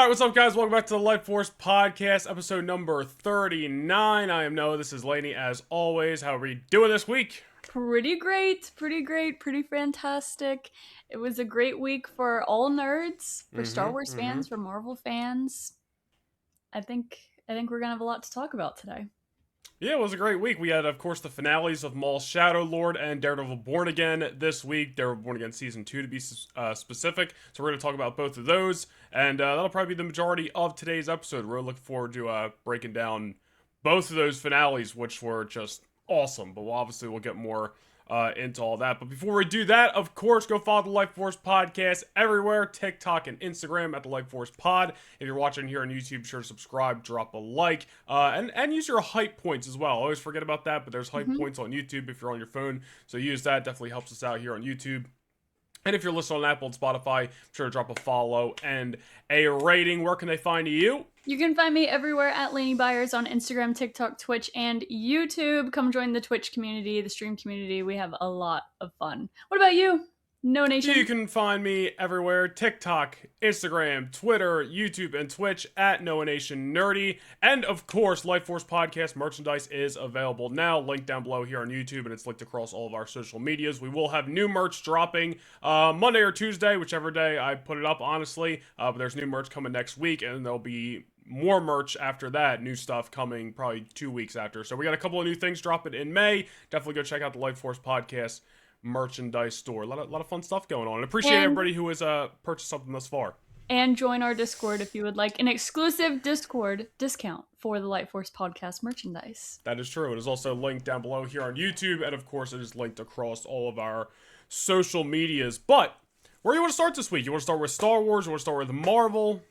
Alright, what's up guys? Welcome back to the Lightforce podcast, episode number 39. I am Noah, this is Laney as always. How are we doing this week? Pretty great, pretty fantastic. It was a great week for all nerds, for Star Wars fans, for Marvel fans. I think we're gonna have a lot to talk about today. Yeah, it was a great week. We had, of course, the finales of Maul Shadow Lord and Daredevil Born Again this week. Daredevil Born Again Season 2 to be specific. So we're going to talk about both of those. And that'll probably be the majority of today's episode. We're looking forward to breaking down both of those finales, which were just awesome. But we'll get more into all that. But before we do that, of course, go follow the Lightforce podcast everywhere, TikTok and Instagram at the Lightforce Pod. If you're watching here on YouTube, sure to subscribe, drop a like, and use your hype points as well. I always forget about that, but there's hype points on YouTube if you're on your phone, so use that. Definitely helps us out here on YouTube. And if you're listening on Apple and Spotify, sure to drop a follow and a rating. Where can they find you? You can find me everywhere at Laney Byers on Instagram, TikTok, Twitch, and YouTube. Come join the Twitch community, the stream community. We have a lot of fun. What about you? No Nation? You can find me everywhere, TikTok, Instagram, Twitter, YouTube, and Twitch at Noah Nation Nerdy. And of course, Lightforce Podcast merchandise is available now. Link down below here on YouTube, and it's linked across all of our social medias. We will have new merch dropping Monday or Tuesday, whichever day I put it up, honestly. But there's new merch coming next week, and there'll be more merch after that, new stuff coming probably 2 weeks after. So we got a couple of new things dropping in May. Definitely go check out the Lightforce Podcast merchandise store. A lot of fun stuff going on. I appreciate everybody who has purchased something thus far. And join our Discord if you would like an exclusive Discord discount for the Lightforce Podcast merchandise. That is true. It is also linked down below here on YouTube, and of course it is linked across all of our social medias. But where do you want to start this week? You want to start with Star Wars? You want to start with Marvel?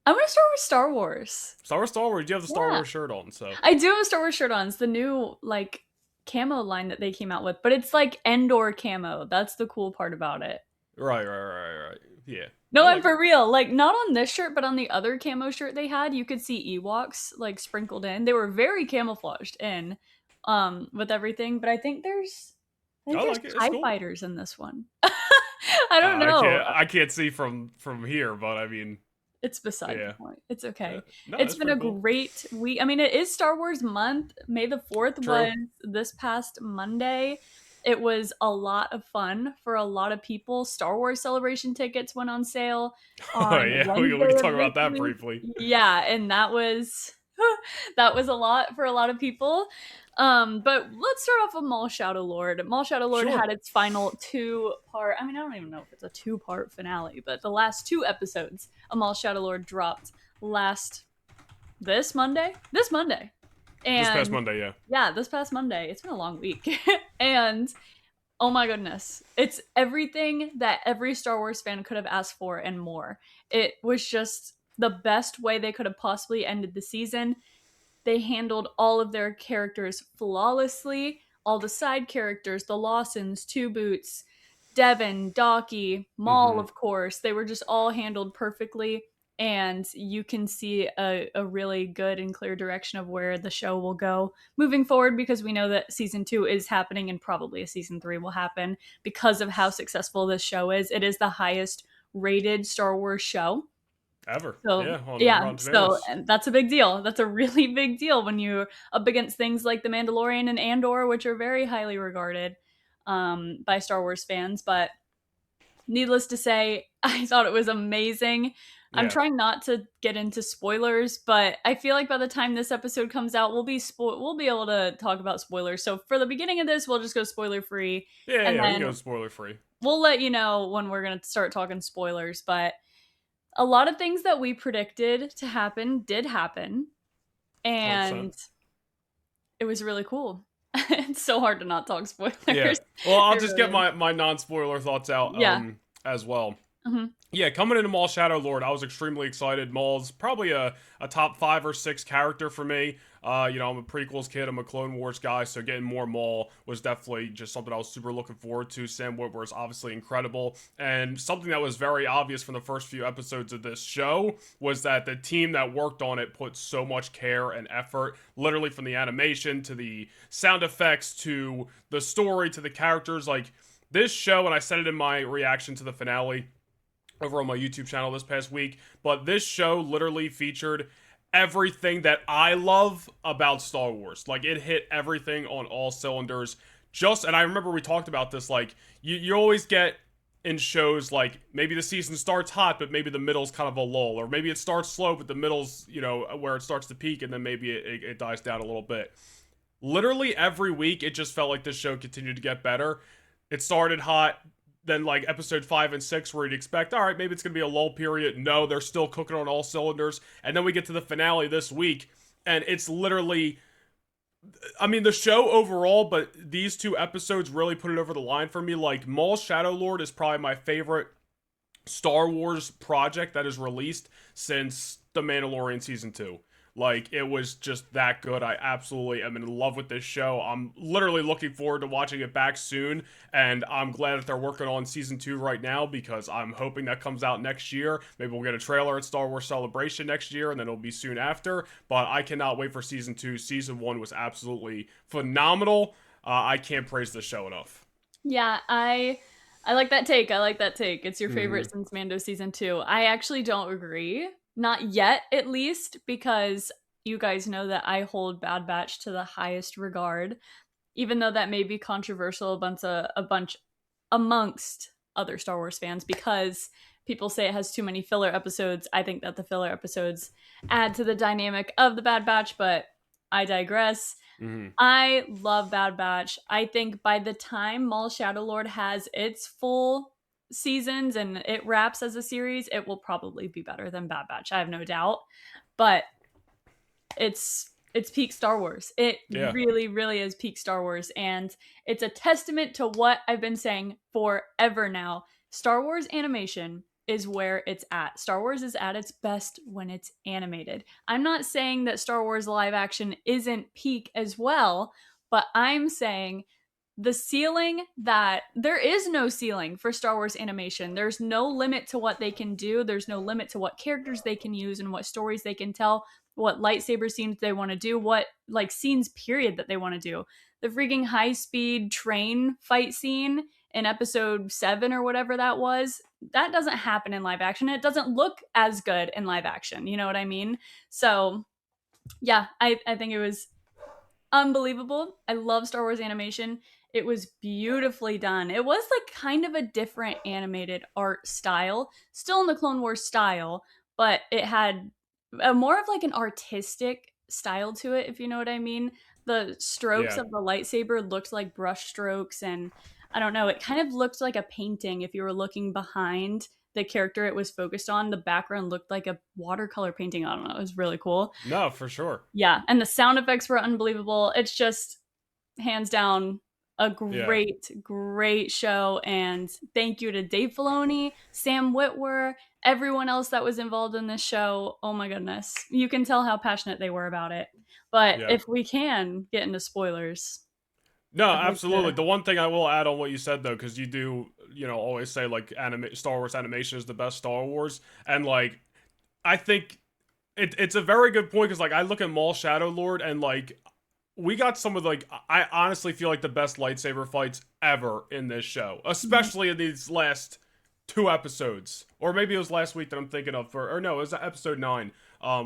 I'm going to start with Star Wars. Star Wars? You have the Star Wars shirt on, so. I do have a Star Wars shirt on. It's the new, camo line that they came out with. But it's, Endor camo. That's the cool part about it. Right. Yeah. No, I'm for real. Not on this shirt, but on the other camo shirt they had, you could see Ewoks, sprinkled in. They were very camouflaged in, with everything. But I think there's TIE fighters in this one. I don't know. I can't see from here, but I mean... It's beside the point. It's okay. No, it's been a great week. I mean, it is Star Wars month. May the 4th was this past Monday. It was a lot of fun for a lot of people. Star Wars Celebration tickets went on sale. Oh, yeah. We can talk about that briefly. Yeah, and that was a lot for a lot of people. But let's start off with Maul Shadow Lord. Maul Shadow Lord had its final 2-part, I don't even know if it's a 2-part finale, but the last 2 episodes of Maul Shadow Lord dropped this Monday. And this past Monday, yeah. Yeah, this past Monday. It's been a long week. And oh my goodness, it's everything that every Star Wars fan could have asked for and more. It was just the best way they could have possibly ended the season. They handled all of their characters flawlessly. All the side characters, the Lawsons, Two Boots, Devin, Docky, Maul, of course. They were just all handled perfectly. And you can see a really good and clear direction of where the show will go moving forward, because we know that season 2 is happening and probably a season 3 will happen because of how successful this show is. It is the highest rated Star Wars show ever. So, so and that's a big deal. That's a really big deal when you're up against things like The Mandalorian and Andor, which are very highly regarded by Star Wars fans. But needless to say, I thought it was amazing. Yeah. I'm trying not to get into spoilers, but I feel like by the time this episode comes out, we'll be able to talk about spoilers. So for the beginning of this, we'll just go spoiler free. Yeah, we can go spoiler free. We'll let you know when we're going to start talking spoilers, but a lot of things that we predicted to happen did happen, and it was really cool. It's so hard to not talk spoilers. Yeah. Well, I'll just get my non-spoiler thoughts out as well. Yeah, coming into Maul Shadow Lord, I was extremely excited. Maul's probably a top 5 or 6 character for me. I'm a prequels kid, I'm a Clone Wars guy, so getting more Maul was definitely just something I was super looking forward to. Sam Witwer is obviously incredible, and something that was very obvious from the first few episodes of this show was that the team that worked on it put so much care and effort, literally from the animation to the sound effects to the story to the characters. This show, and I said it in my reaction to the finale, over on my YouTube channel this past week. But this show literally featured everything that I love about Star Wars. Like, it hit everything on all cylinders. And I remember we talked about this, like, you always get in shows like maybe the season starts hot, but maybe the middle's kind of a lull, or maybe it starts slow, but the middle's, where it starts to peak, and then maybe it dies down a little bit. Literally every week, it just felt like this show continued to get better. It started hot, then like episode 5 and 6 where you'd expect, all right, maybe it's gonna be a lull period. No, they're still cooking on all cylinders. And then we get to the finale this week, and it's literally, I mean, the show overall, but these 2 episodes really put it over the line for me. Like, Maul Shadow Lord is probably my favorite Star Wars project that is released since The Mandalorian Season 2. Like, it was just that good. I absolutely am in love with this show. I'm literally looking forward to watching it back soon, and I'm glad that they're working on Season 2 right now, because I'm hoping that comes out next year. Maybe we'll get a trailer at Star Wars Celebration next year, and then it'll be soon after, but I cannot wait for Season 2. Season 1 was absolutely phenomenal. I can't praise this show enough. Yeah, I like that take. I like that take. It's your favorite since Mando season 2. I actually don't agree. Not yet, at least, because you guys know that I hold Bad Batch to the highest regard, even though that may be controversial a bunch amongst other Star Wars fans, because people say it has too many filler episodes. I think that the filler episodes add to the dynamic of the Bad Batch, but I digress. I love Bad Batch. I think by the time Maul Shadow Lord has its full seasons and it wraps as a series, it will probably be better than Bad Batch. I have no doubt. But it's peak Star Wars. It really, really is peak Star Wars. And it's a testament to what I've been saying forever now. Star Wars animation is where it's at. Star Wars is at its best when it's animated. I'm not saying that Star Wars live action isn't peak as well, but I'm saying the ceiling, that there is no ceiling for Star Wars animation. There's no limit to what they can do. There's no limit to what characters they can use and what stories they can tell, what lightsaber scenes they want to do, what like scenes period that they want to do. The freaking high-speed train fight scene in episode 7 or whatever that was, that doesn't happen in live action. It doesn't look as good in live action. You know what I mean? So yeah, I think it was unbelievable. I love Star Wars animation. It was beautifully done. It was like kind of a different animated art style, still in the Clone Wars style, but it had a more of like an artistic style to it, if you know what I mean. The strokes of the lightsaber looked like brush strokes, and I don't know, it kind of looked like a painting. If you were looking behind the character it was focused on, the background looked like a watercolor painting. I don't know, it was really cool. No, for sure. Yeah, and the sound effects were unbelievable. It's just hands down a great show, and thank you to Dave Filoni, Sam Witwer, everyone else that was involved in this show. Oh my goodness, you can tell how passionate they were about it. But if we can get into spoilers. No, absolutely. The one thing I will add on what you said, though, because you do, always say, like, Star Wars animation is the best Star Wars. And, like, I think it's a very good point, because, like, I look at Maul Shadow Lord, and, like, we got some of, like, I honestly feel like the best lightsaber fights ever in this show. Especially in these last 2 episodes. Or maybe it was last week that I'm thinking of, or no, it was episode 9,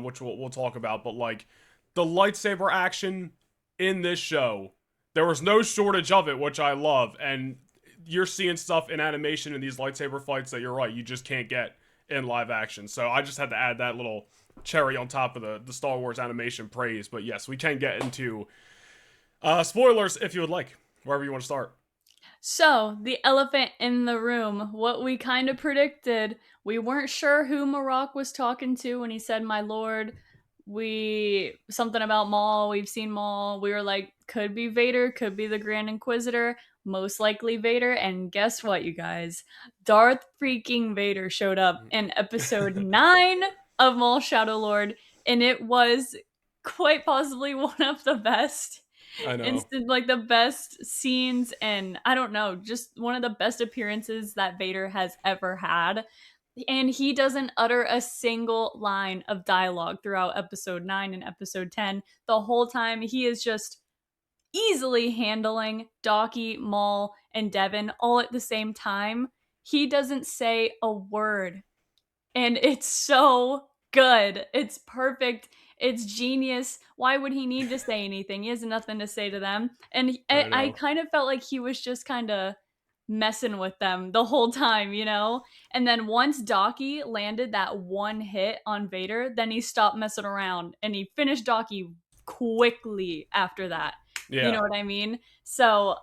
which we'll talk about. But, like, the lightsaber action in this show, there was no shortage of it, which I love. And you're seeing stuff in animation in these lightsaber fights that, you're right, you just can't get in live action. So I just had to add that little cherry on top of the Star Wars animation praise. But yes, we can get into spoilers if you would like, wherever you want to start. So, the elephant in the room, what we kind of predicted, we weren't sure who Marok was talking to when he said, "My lord." Something about Maul, we've seen Maul. We were like, could be Vader, could be the Grand Inquisitor, most likely Vader. And guess what, you guys? Darth freaking Vader showed up in episode 9 of Maul Shadow Lord, and it was quite possibly one of the best. I know. Like the best scenes, and I don't know, just one of the best appearances that Vader has ever had. And he doesn't utter a single line of dialogue throughout episode 9 and episode 10. The whole time, he is just easily handling Docky, Maul, and Devin all at the same time. He doesn't say a word. And it's so good. It's perfect. It's genius. Why would he need to say anything? He has nothing to say to them. And I I know. kind of felt like he was just kind of messing with them the whole time, you know? And then once Docky landed that one hit on Vader, then he stopped messing around and he finished Docky quickly after that. You know Yeah. what I mean? So,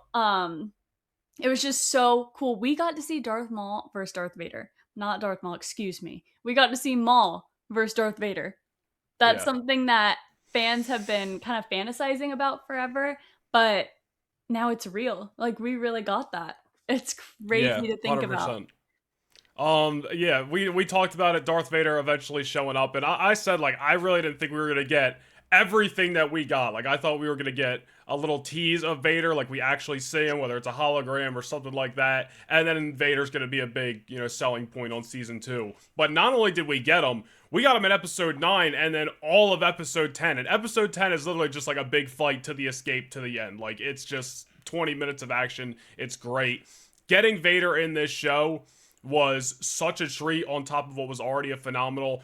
it was just so cool. We got to see Darth Maul versus Darth Vader. Not Darth Maul, excuse me. We got to see Maul versus Darth Vader. That's Yeah. something that fans have been kind of fantasizing about forever, but now it's real. Like, we really got that. It's Yeah. crazy to think about. 100%. Yeah, we talked about it, Darth Vader eventually showing up, and I said, like, I really didn't think we were gonna get everything that we got. Like, I thought we were gonna get a little tease of Vader, like we actually see him, whether it's a hologram or something like that, and then Vader's gonna be a big, selling point on season 2. But not only did we get him, we got him in episode 9, and then all of episode 10. And episode 10 is literally just like a big fight to the escape to the end. Like, it's just 20 minutes of action. It's great. Getting Vader in this show was such a treat on top of what was already a phenomenal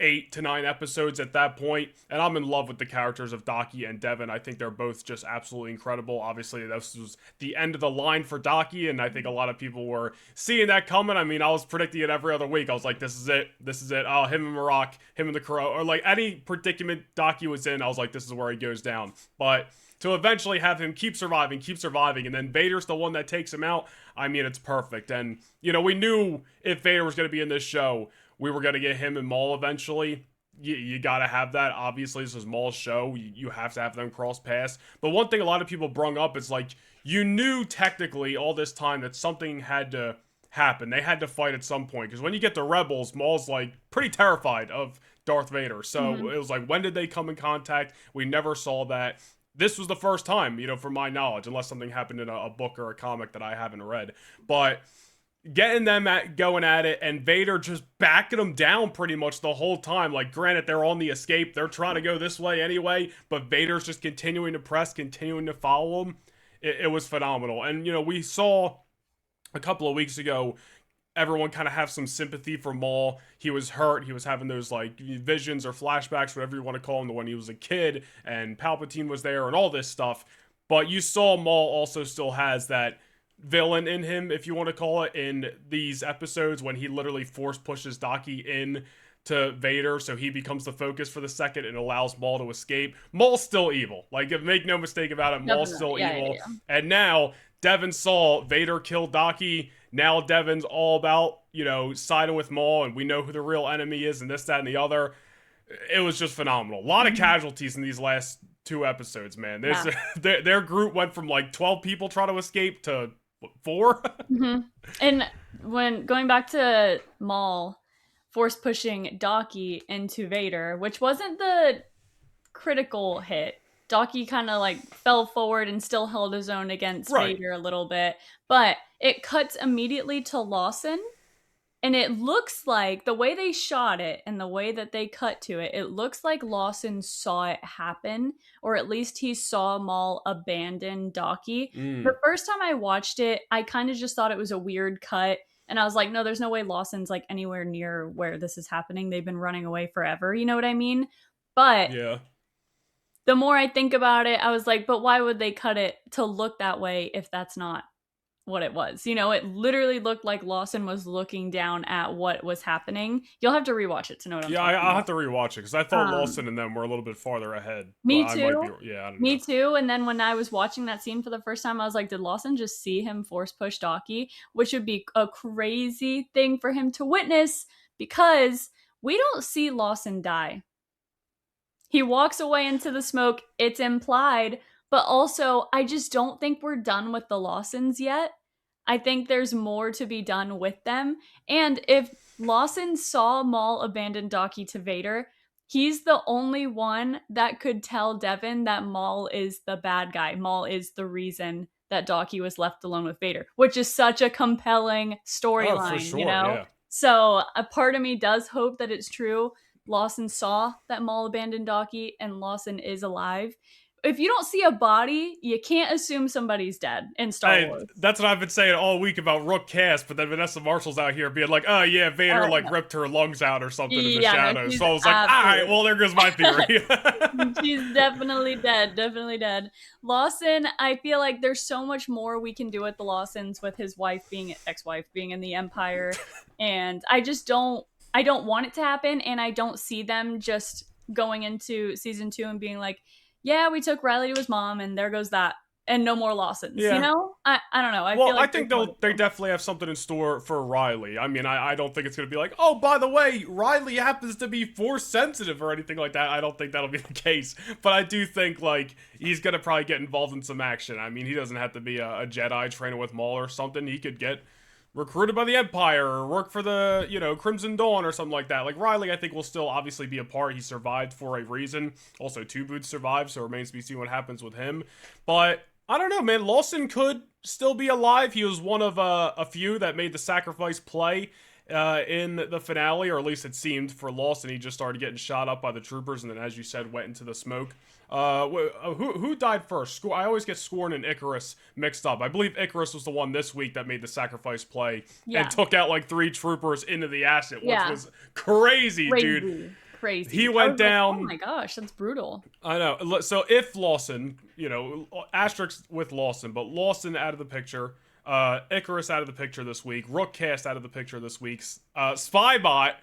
8 to 9 episodes at that point, and I'm in love with the characters of Docky and Devin. I think they're both just absolutely incredible. Obviously, this was the end of the line for Docky, and I think a lot of people were seeing that coming. I mean, I was predicting it every other week. I was like, this is it. This is it. Oh, him and Maroc, him and the Crow, or like any predicament Docky was in, I was like, this is where he goes down. But to eventually have him keep surviving, and then Vader's the one that takes him out, I mean, it's perfect. And, we knew if Vader was going to be in this show, we were going to get him and Maul eventually. You got to have that. Obviously, this is Maul's show. You have to have them cross paths. But one thing a lot of people brung up is, like, you knew technically all this time that something had to happen. They had to fight at some point. Because when you get the Rebels, Maul's, like, pretty terrified of Darth Vader. So Mm-hmm. it was like, when did they come in contact? We never saw that. This was the first time, from my knowledge, unless something happened in a book or a comic that I haven't read. But getting them going at it, and Vader just backing them down pretty much the whole time. Like, granted, they're on the escape, they're trying to go this way anyway, but Vader's just continuing to press, continuing to follow them. It was phenomenal. And, we saw a couple of weeks ago everyone kind of have some sympathy for Maul. He was hurt. He was having those, like, visions or flashbacks, whatever you want to call them, to when he was a kid and Palpatine was there and all this stuff. But you saw Maul also still has that villain in him, if you want to call it, in these episodes when he literally force pushes Docky in to Vader, so he becomes the focus for the second and allows Maul to escape. Maul's still evil. Like, make no mistake about it, Maul's Definitely. still Yeah, evil. yeah. And now Devin saw Vader kill Docky. Now Devin's all about, siding with Maul, and we know who the real enemy is, and this, that, and the other. It was just phenomenal. A lot of casualties in these last 2 episodes, man. Yeah. Their group went from like 12 people trying to escape to 4. Mm-hmm. And when going back to Maul force pushing Docky into Vader, which wasn't the critical hit. Docky kind of like fell forward and still held his own against Right. Vader a little bit, but it cuts immediately to Lawson. And it looks like the way they shot it and the way that they cut to it, it looks like Lawson saw it happen, or at least he saw Maul abandon Docky. The first time I watched it, I kind of just thought it was a weird cut. And I was like, no, there's no way Lawson's like anywhere near where this is happening. They've been running away forever. You know what I mean? But Yeah. the more I think about it, I was like, but why would they cut it to look that way if that's not what it was? It literally looked like Lawson was looking down at what was happening. You'll have to rewatch it to know what I'm Yeah, talking I'll have about. to rewatch it because I thought Lawson and them were a little bit farther ahead. But Me I might too. be. Yeah, I don't Me know. too. And then when I was watching that scene for the first time, I was like, did Lawson just see him force push Docky? Which would be a crazy thing for him to witness because we don't see Lawson die. He walks away into the smoke. It's implied. But also, I just don't think we're done with the Lawsons yet. I think there's more to be done with them. And if Lawson saw Maul abandon Docky to Vader, he's the only one that could tell Devin that Maul is the bad guy. Maul is the reason that Docky was left alone with Vader, which is such a compelling Oh, for storyline, sure. Yeah. So a part of me does hope that it's true. Lawson saw that Maul abandoned Docky and Lawson is alive. if you don't see a body, you can't assume somebody's dead in Star Wars. That's what I've been saying all week about Rook Cast, but then Vanessa Marshall's out here being like, oh yeah, Vader like No. ripped her lungs out or something in the Yeah, no, shadows. she's So I was like, all right, well there goes my theory. she's definitely dead, definitely dead. Lawson, I feel like there's so much more we can do with the Lawsons, with his ex-wife being in the Empire, and I don't want it to happen, and I don't see them just going into season 2 and being like, yeah, we took Riley to his mom, and there goes that, and no more Lawsons. Yeah. You know, I don't know. I Well, feel like I think they definitely have something in store for Riley. I mean, I don't think it's going to be like, oh, by the way, Riley happens to be force sensitive or anything like that. I don't think that'll be the case. But I do think, like, he's going to probably get involved in some action. I mean, he doesn't have to be a Jedi trainer with Maul or something. He could get recruited by the Empire or work for the, Crimson Dawn or something like that. Like, Riley, I think, will still obviously be a part. He survived for a reason. Also, Two Boots survived, so it remains to be seen what happens with him. But I don't know, man. Lawson could still be alive. He was one of a few that made the sacrifice play in the finale, or at least it seemed for Lawson. He just started getting shot up by the troopers, and then, as you said, went into the smoke. Who died first? I always get Scorn and Icarus mixed up. I believe Icarus was the one this week that made the sacrifice play and took out like 3 troopers into the acid, which was crazy, dude. Crazy. He went down. Like, oh my gosh, that's brutal. I know. So if Lawson, asterisk with Lawson, but Lawson out of the picture, Icarus out of the picture this week, Rookcast out of the picture this week, Spybot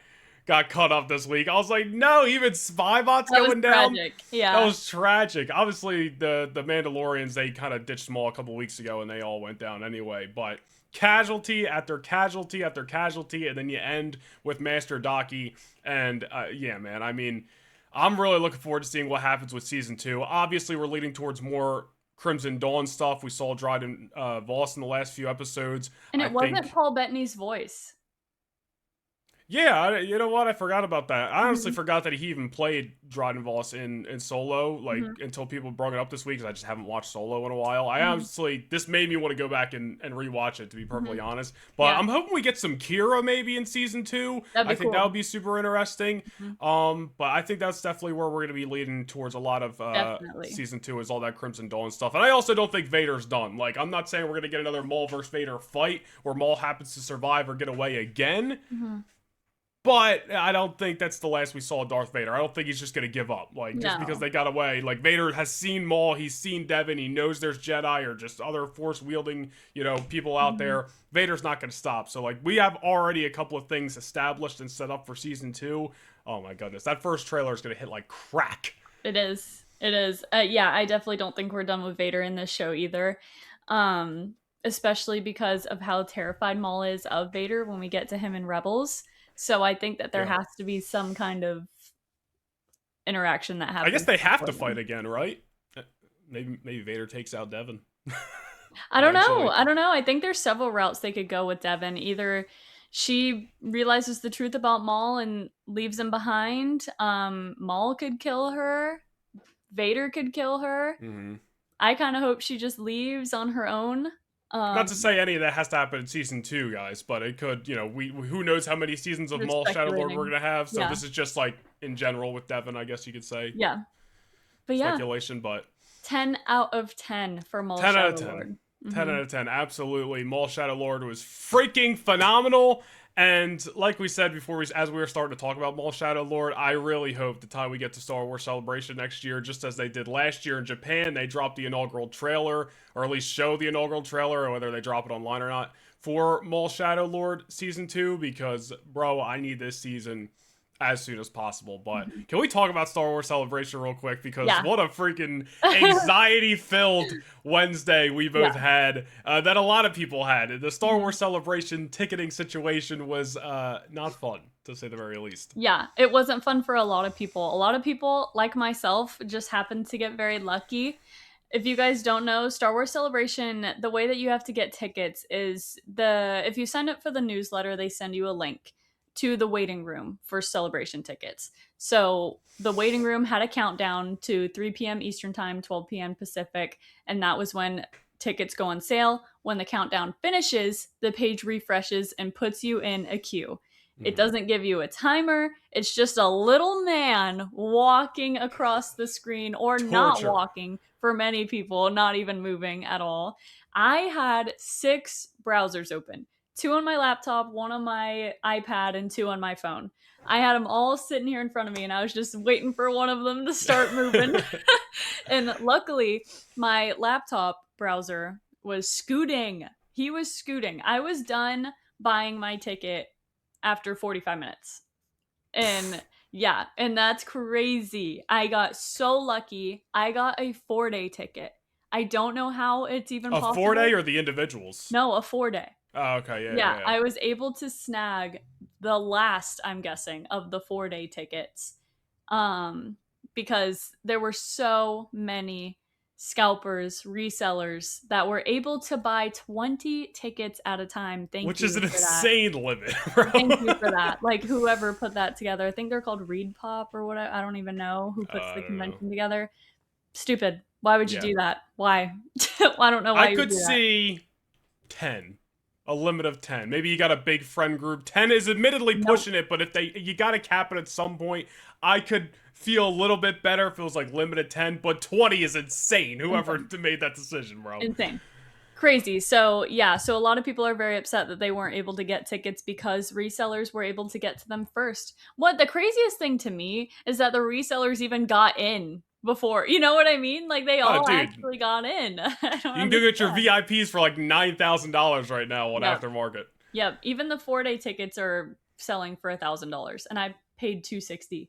got cut off this week. I was like, no, even Spybot's going down. Tragic. Yeah, that was tragic. Obviously, the Mandalorians, they kind of ditched them all a couple weeks ago, and they all went down anyway. But casualty after casualty after casualty, and then you end with Master Daki. And yeah, man, I mean, I'm really looking forward to seeing what happens with season 2. Obviously, we're leading towards more Crimson Dawn stuff. We saw Dryden Voss in the last few episodes. And it wasn't Paul Bettany's voice. Yeah, you know what? I forgot about that. I honestly forgot that he even played Dryden Voss in Solo, like, until people brought it up this week, because I just haven't watched Solo in a while. I honestly, this made me want to go back and rewatch it, to be perfectly honest. But I'm hoping we get some Kira maybe in season 2. I think that would be super interesting. But I think that's definitely where we're going to be leading towards a lot of season 2, is all that Crimson Dawn stuff. And I also don't think Vader's done. Like, I'm not saying we're going to get another Maul versus Vader fight where Maul happens to survive or get away again. But I don't think that's the last we saw of Darth Vader. I don't think he's just going to give up. Like, just because they got away. Like, Vader has seen Maul, he's seen Devin, he knows there's Jedi or just other Force-wielding, people out there. Vader's not going to stop. So, like, we have already a couple of things established and set up for Season 2. Oh, my goodness. That first trailer is going to hit like crack. It is. It is. Yeah, I definitely don't think we're done with Vader in this show either. Especially because of how terrified Maul is of Vader when we get to him in Rebels. So I think that there has to be some kind of interaction that happens. I guess they have to fight again, right? Maybe Vader takes out Devin. I don't know. I think there's several routes they could go with Devin. Either she realizes the truth about Maul and leaves him behind. Maul could kill her. Vader could kill her. I kind of hope she just leaves on her own. Not to say any of that has to happen in season 2, guys, but it could, who knows how many seasons of Maul Shadow Lord we're going to have, so this is just, like, in general with Devin, I guess you could say. Yeah. But speculation, but 10 out of 10 for Maul Shadow 10 out of 10. Lord. 10 out of 10, absolutely. Maul Shadow Lord was freaking phenomenal. And like we said before, as we were starting to talk about Maul Shadow Lord, I really hope the time we get to Star Wars Celebration next year, just as they did last year in Japan, they drop the inaugural trailer, or at least show the inaugural trailer, or whether they drop it online or not, for Maul Shadow Lord Season 2, because, bro, I need this season as soon as possible. But can we talk about Star Wars Celebration real quick, because what a freaking anxiety-filled Wednesday we both had, that a lot of people had. The Star Wars Celebration ticketing situation was not fun, to say the very least. Yeah, it wasn't fun for a lot of people. A lot of people, like myself, just happened to get very lucky. If you guys don't know, Star Wars Celebration, the way that you have to get tickets is if you sign up for the newsletter, they send you a link to the waiting room for Celebration tickets. So the waiting room had a countdown to 3 p.m. Eastern Time, 12 p.m. Pacific, and that was when tickets go on sale. When the countdown finishes, the page refreshes and puts you in a queue. It doesn't give you a timer. It's just a little man walking across the screen, or not Torture. walking for many people, not even moving at all. I had 6 browsers open, 2 on my laptop, 1 on my iPad, and 2 on my phone. I had them all sitting here in front of me, and I was just waiting for one of them to start moving. And luckily, my laptop browser was scooting. He was scooting. I was done buying my ticket after 45 minutes. And yeah, and that's crazy. I got so lucky. I got a 4-day ticket. I don't know how it's even A possible. 4-day or the individuals? No, a 4-day. Oh, okay, Yeah, I was able to snag the last, I'm guessing, of the 4-day tickets. Because there were so many scalpers, resellers that were able to buy 20 tickets at a time. Which is an insane limit, bro. Thank you for that. Like, whoever put that together. I think they're called Reed Pop or whatever. I don't even know who puts the convention together. Stupid. Why would you do that? Why? I don't know why you would do that. I could see 10. A limit of 10. Maybe you got a big friend group. 10 is admittedly pushing it, but if you gotta cap it at some point, I could feel a little bit better if it was like limited 10, but 20 is insane. Whoever made that decision, bro. Insane. Crazy. So yeah, so a lot of people are very upset that they weren't able to get tickets because resellers were able to get to them first. What the craziest thing to me is that the resellers even got in before. You know what I mean? Like, they all actually got in. You can go get your VIPs for like $9,000 right now on Aftermarket. Yep. Even the 4-day tickets are selling for $1,000, and I paid $260.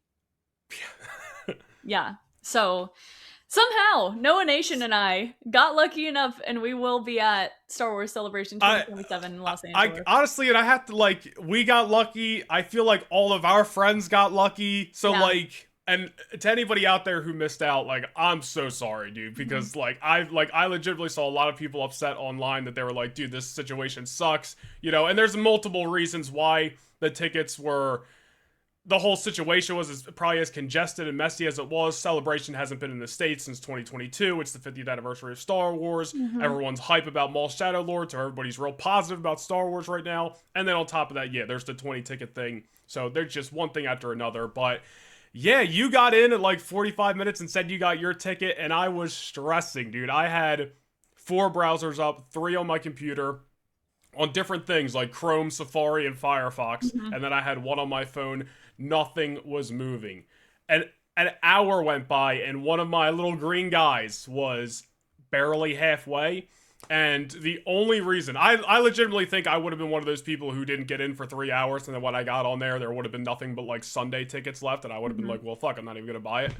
Yeah. So somehow Noah Nation and I got lucky enough, and we will be at Star Wars Celebration 2027 in Los Angeles. Honestly, and I have to, we got lucky. I feel like all of our friends got lucky. So, and to anybody out there who missed out, I'm so sorry, dude, because, I legitimately saw a lot of people upset online that they were like, dude, this situation sucks, and there's multiple reasons why the tickets were... The whole situation was probably as congested and messy as it was. Celebration hasn't been in the States since 2022. It's the 50th anniversary of Star Wars. Everyone's hype about Maul Shadow Lord, so everybody's real positive about Star Wars right now. And then on top of that, there's the 20 ticket thing. So there's just one thing after another. But yeah, you got in at 45 minutes and said you got your ticket, and I was stressing, dude. I had 4 browsers up, 3 on my computer, on different things like Chrome, Safari, and Firefox. And then I had 1 on my phone. Nothing was moving. And an hour went by, and one of my little green guys was barely halfway. And the only reason... I legitimately think I would have been one of those people who didn't get in for 3 hours, and then when I got on there would have been nothing but, Sunday tickets left, and I would have been like, well, fuck, I'm not even gonna buy it.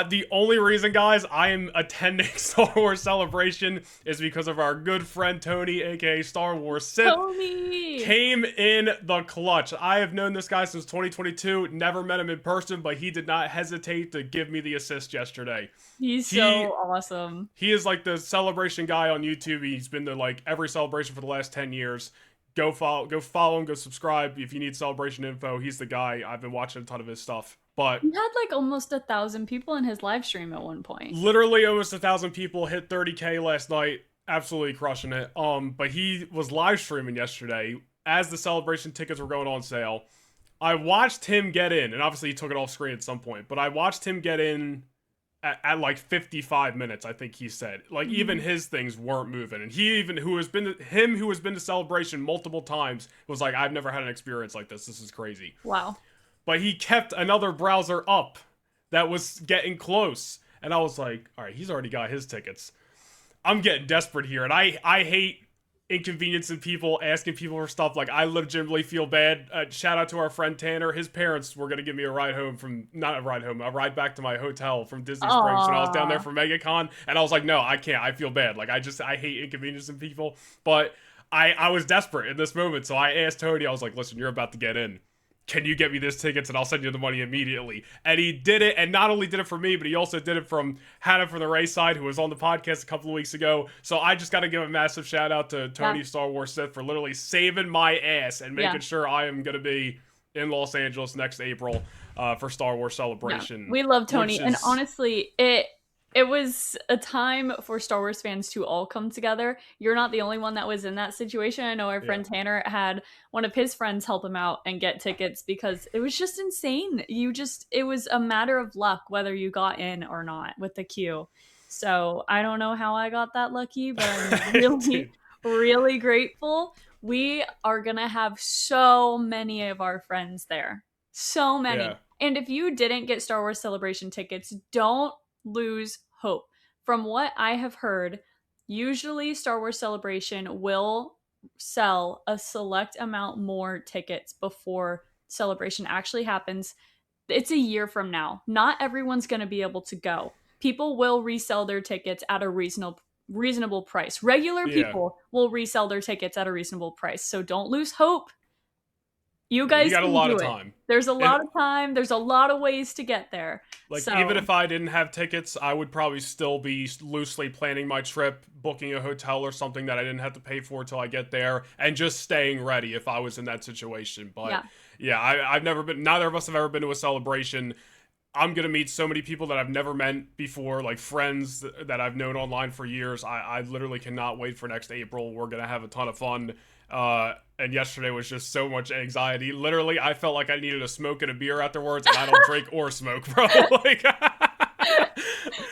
The only reason, guys, I am attending Star Wars Celebration is because of our good friend Tony, aka Star Wars Sith. Tony came in the clutch. I have known this guy since 2022, never met him in person, but he did not hesitate to give me the assist yesterday. He's so awesome. He is the celebration guy on YouTube. He's been to every celebration for the last 10 years. Go follow him, go subscribe. If you need celebration info, he's the guy. I've been watching a ton of his stuff. But he had almost 1,000 people in his live stream at one point. Literally almost 1,000 people, hit 30K last night. Absolutely crushing it. But he was live streaming yesterday as the celebration tickets were going on sale. I watched him get in, and obviously he took it off screen at some point, but I watched him get in at 55 minutes, I think he said. Even his things weren't moving. And he even, who has been to Celebration multiple times, was like, I've never had an experience like this. This is crazy. Wow. But he kept another browser up that was getting close. And I was like, all right, he's already got his tickets. I'm getting desperate here. And I hate inconveniencing people, asking people for stuff. I legitimately feel bad. Shout out to our friend Tanner. His parents were going to give me a ride back to my hotel from Disney Springs when I was down there for MegaCon. And I was like, no, I can't. I feel bad. I hate inconveniencing people. But I was desperate in this moment. So I asked Tony, I was like, listen, you're about to get in. Can you get me this tickets and I'll send you the money immediately? And he did it, and not only did it for me, but he also did it from Hannah from the Ray side, who was on the podcast a couple of weeks ago. So I just got to give a massive shout out to Tony Star Wars Sith for literally saving my ass and making sure I am going to be in Los Angeles next April for Star Wars Celebration. We love Tony, and honestly, it It was a time for Star Wars fans to all come together. You're not the only one that was in that situation. I know our friend Tanner had one of his friends help him out and get tickets because it was just insane. It was a matter of luck whether you got in or not with the queue. So I don't know how I got that lucky, but I'm really, really grateful. We are going to have so many of our friends there. So many. Yeah. And if you didn't get Star Wars Celebration tickets, don't lose hope. From what I have heard, usually Star Wars Celebration will sell a select amount more tickets before Celebration actually happens. It's a year from now. Not everyone's going to be able to go. People will resell their tickets at a reasonable price. Regular people will resell their tickets at a reasonable price. So don't lose hope. You guys got can a lot do of it. time. There's a lot of time. There's a lot of ways to get there. Like, so, even if I didn't have tickets, I would probably still be loosely planning my trip, booking a hotel or something that I didn't have to pay for till I get there, and just staying ready if I was in that situation. But I've never been, neither of us have ever been to a celebration. I'm going to meet so many people that I've never met before, like friends that I've known online for years. I literally cannot wait for next April. We're going to have a ton of fun. And yesterday was just so much anxiety. Literally, I felt like I needed a smoke and a beer afterwards, and I don't drink or smoke, bro. Like,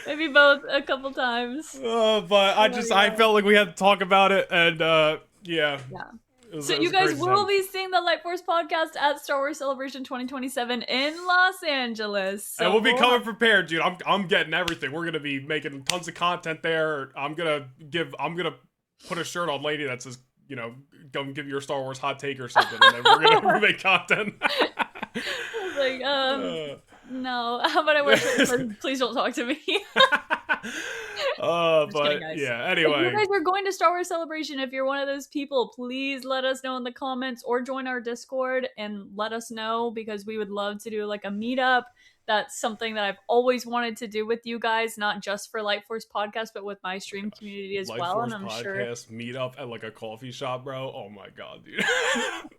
maybe both a couple times. But I felt like we had to talk about it, and yeah. So you guys will be seeing the Lightforce podcast at Star Wars Celebration 2027 in Los Angeles. So and we'll be coming prepared, dude. I'm getting everything. We're gonna be making tons of content there. I'm gonna put a shirt on Laney that says, you know, go give your Star Wars hot take or something, and then we're gonna make content. No. How about I wish please don't talk to me. But kidding, guys. Yeah, anyway. If you guys are going to Star Wars Celebration, if you're one of those people, please let us know in the comments or join our Discord and let us know, because we would love to do like a meetup. That's something that I've always wanted to do with you guys, not just for Lightforce podcast, but with my stream community as well. And I'm sure meetup at like a coffee shop, bro. Oh my god, dude.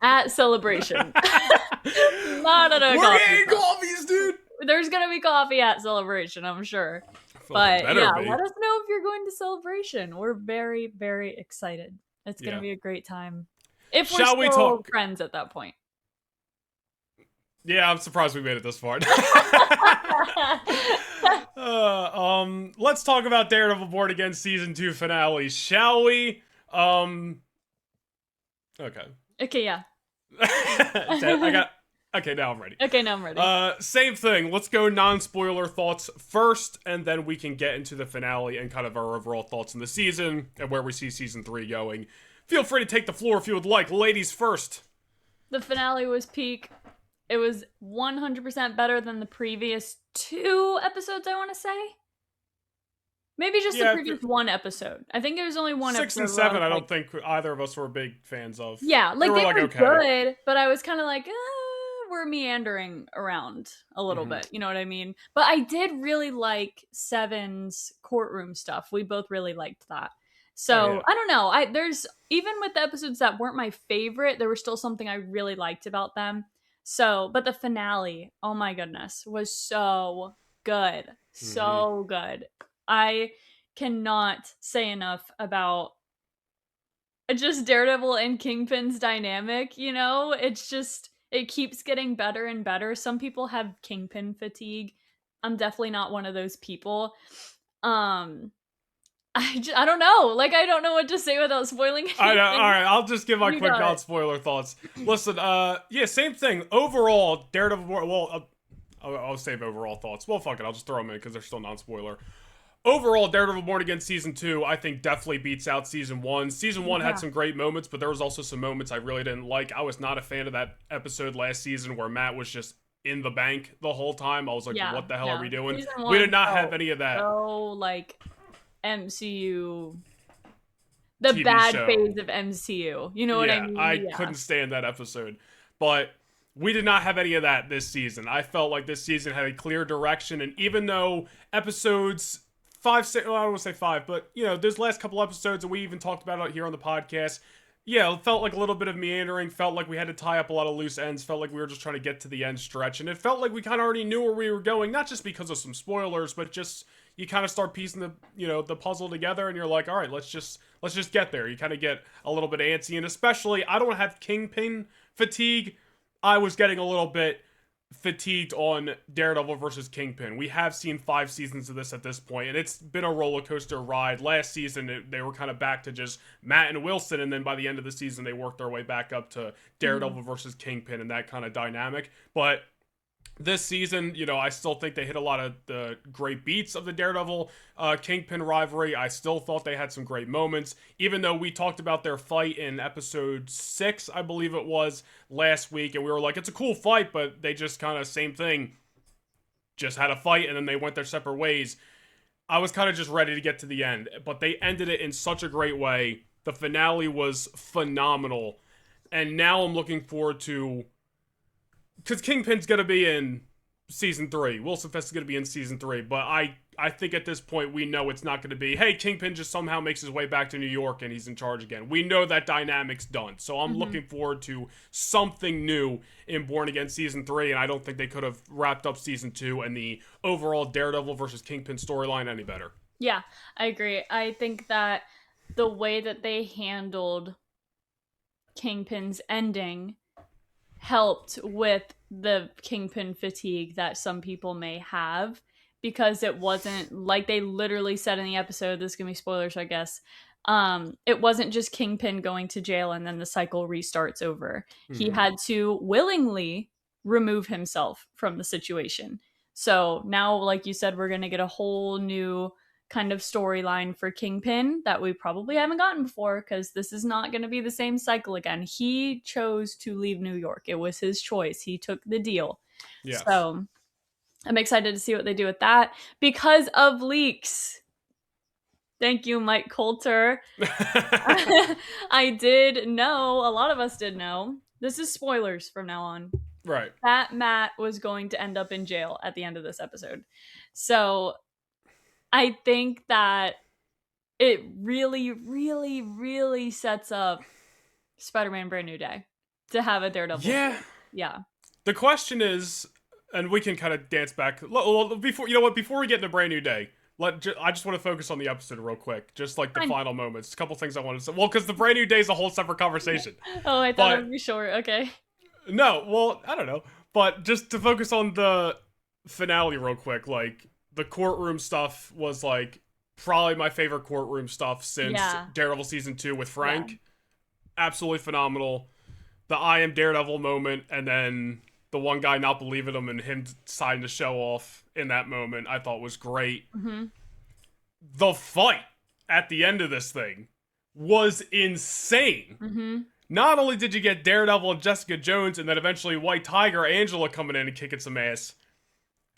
At Celebration. Not at a We're getting coffees, dude. There's gonna be coffee at Celebration, I'm sure. But let us know if you're going to Celebration. We're very, very excited. It's gonna be a great time. If we're still friends at that point. Yeah, I'm surprised we made it this far. Let's talk about Daredevil Born Again Season 2 finale, shall we? Okay, yeah. Okay, now I'm ready. Okay, now I'm ready. Same thing. Let's go non-spoiler thoughts first, and then we can get into the finale and kind of our overall thoughts on the season and where we see Season 3 going. Feel free to take the floor if you would like. Ladies first. The finale was peak. It was 100% better than the previous 2 episodes, I want to say. Maybe just the previous 1 episode. I think it was only 1 episode. 6 and 7, I don't think either of us were big fans of. Yeah, like they were good, but I was kind of like, we're meandering around a little bit. You know what I mean? But I did really like 7's courtroom stuff. We both really liked that. So, I don't know. There's, even with the episodes that weren't my favorite, there was still something I really liked about them. So, but the finale, oh my goodness, was so good. So good. I cannot say enough about just Daredevil and Kingpin's dynamic, you know? It's just, it keeps getting better and better. Some people have Kingpin fatigue. I'm definitely not one of those people. I don't know. Like, I don't know what to say without spoiling anything. I know. All right, I'll just give my quick non-spoiler thoughts. Listen, same thing. Overall, Daredevil. I'll save overall thoughts. Well, fuck it. I'll just throw them in because they're still non-spoiler. Overall, Daredevil Born Again Season 2, I think definitely beats out Season 1. Season 1 had some great moments, but there was also some moments I really didn't like. I was not a fan of that episode last season where Matt was just in the bank the whole time. I was like, what the hell are we doing? We did not have any of that. So, like, MCU, the TV bad show. Phase of MCU. You know what I mean? I couldn't stand that episode. But we did not have any of that this season. I felt like this season had a clear direction, and even though episodes 5, 6, well, I don't want to say 5, but, you know, those last couple episodes, and we even talked about it here on the podcast, Yeah, it felt like a little bit of meandering, felt like we had to tie up a lot of loose ends, felt like we were just trying to get to the end stretch, and it felt like we kind of already knew where we were going, not just because of some spoilers, but just you kind of start piecing the puzzle together and you're like, "All right, let's just get there." You kind of get a little bit antsy, and especially I don't have Kingpin fatigue. I was getting a little bit fatigued on Daredevil versus Kingpin. We have seen 5 seasons of this at this point, and it's been a roller coaster ride. Last season, they were kind of back to just Matt and Wilson, and then by the end of the season, they worked their way back up to Daredevil versus Kingpin and that kind of dynamic. But this season, I still think they hit a lot of the great beats of the Daredevil Kingpin rivalry. I still thought they had some great moments, even though we talked about their fight in episode 6, I believe it was, last week, and we were like, it's a cool fight, but they just kind of, same thing, just had a fight, and then they went their separate ways. I was kind of just ready to get to the end, but they ended it in such a great way. The finale was phenomenal, and now I'm looking forward to, because Kingpin's going to be in season 3. Wilson Fisk is going to be in season 3. But I think at this point we know it's not going to be, hey, Kingpin just somehow makes his way back to New York and he's in charge again. We know that dynamic's done. So I'm looking forward to something new in Born Again season 3. And I don't think they could have wrapped up season 2 and the overall Daredevil versus Kingpin storyline any better. Yeah, I agree. I think that the way that they handled Kingpin's ending helped with the Kingpin fatigue that some people may have, because it wasn't like they literally said in the episode, this is gonna be spoilers, I guess. It wasn't just Kingpin going to jail and then the cycle restarts over. He had to willingly remove himself from the situation. So now, like you said, we're gonna get a whole new kind of storyline for Kingpin that we probably haven't gotten before, because this is not going to be the same cycle again. He chose to leave New York. It was his choice. He took the deal. Yes. So I'm excited to see what they do with that because of leaks. Thank you, Mike Coulter. I did know, a lot of us did know, this is spoilers from now on. Right. That Matt was going to end up in jail at the end of this episode. So I think that it really, really, really sets up Spider-Man Brand New Day to have a Daredevil. Yeah. Yeah. The question is, and we can kind of dance back. Before we get into Brand New Day, I just want to focus on the episode real quick. Just like the final moments. A couple things I wanted to say. Well, because the Brand New Day is a whole separate conversation. Oh, I thought it would be short. Okay. No, well, I don't know. But just to focus on the finale real quick, like, the courtroom stuff was, like, probably my favorite courtroom stuff since Daredevil Season 2 with Frank. Yeah. Absolutely phenomenal. The I am Daredevil moment, and then the one guy not believing him and him deciding to show off in that moment, I thought was great. The fight at the end of this thing was insane. Not only did you get Daredevil and Jessica Jones, and then eventually White Tiger, Angela coming in and kicking some ass,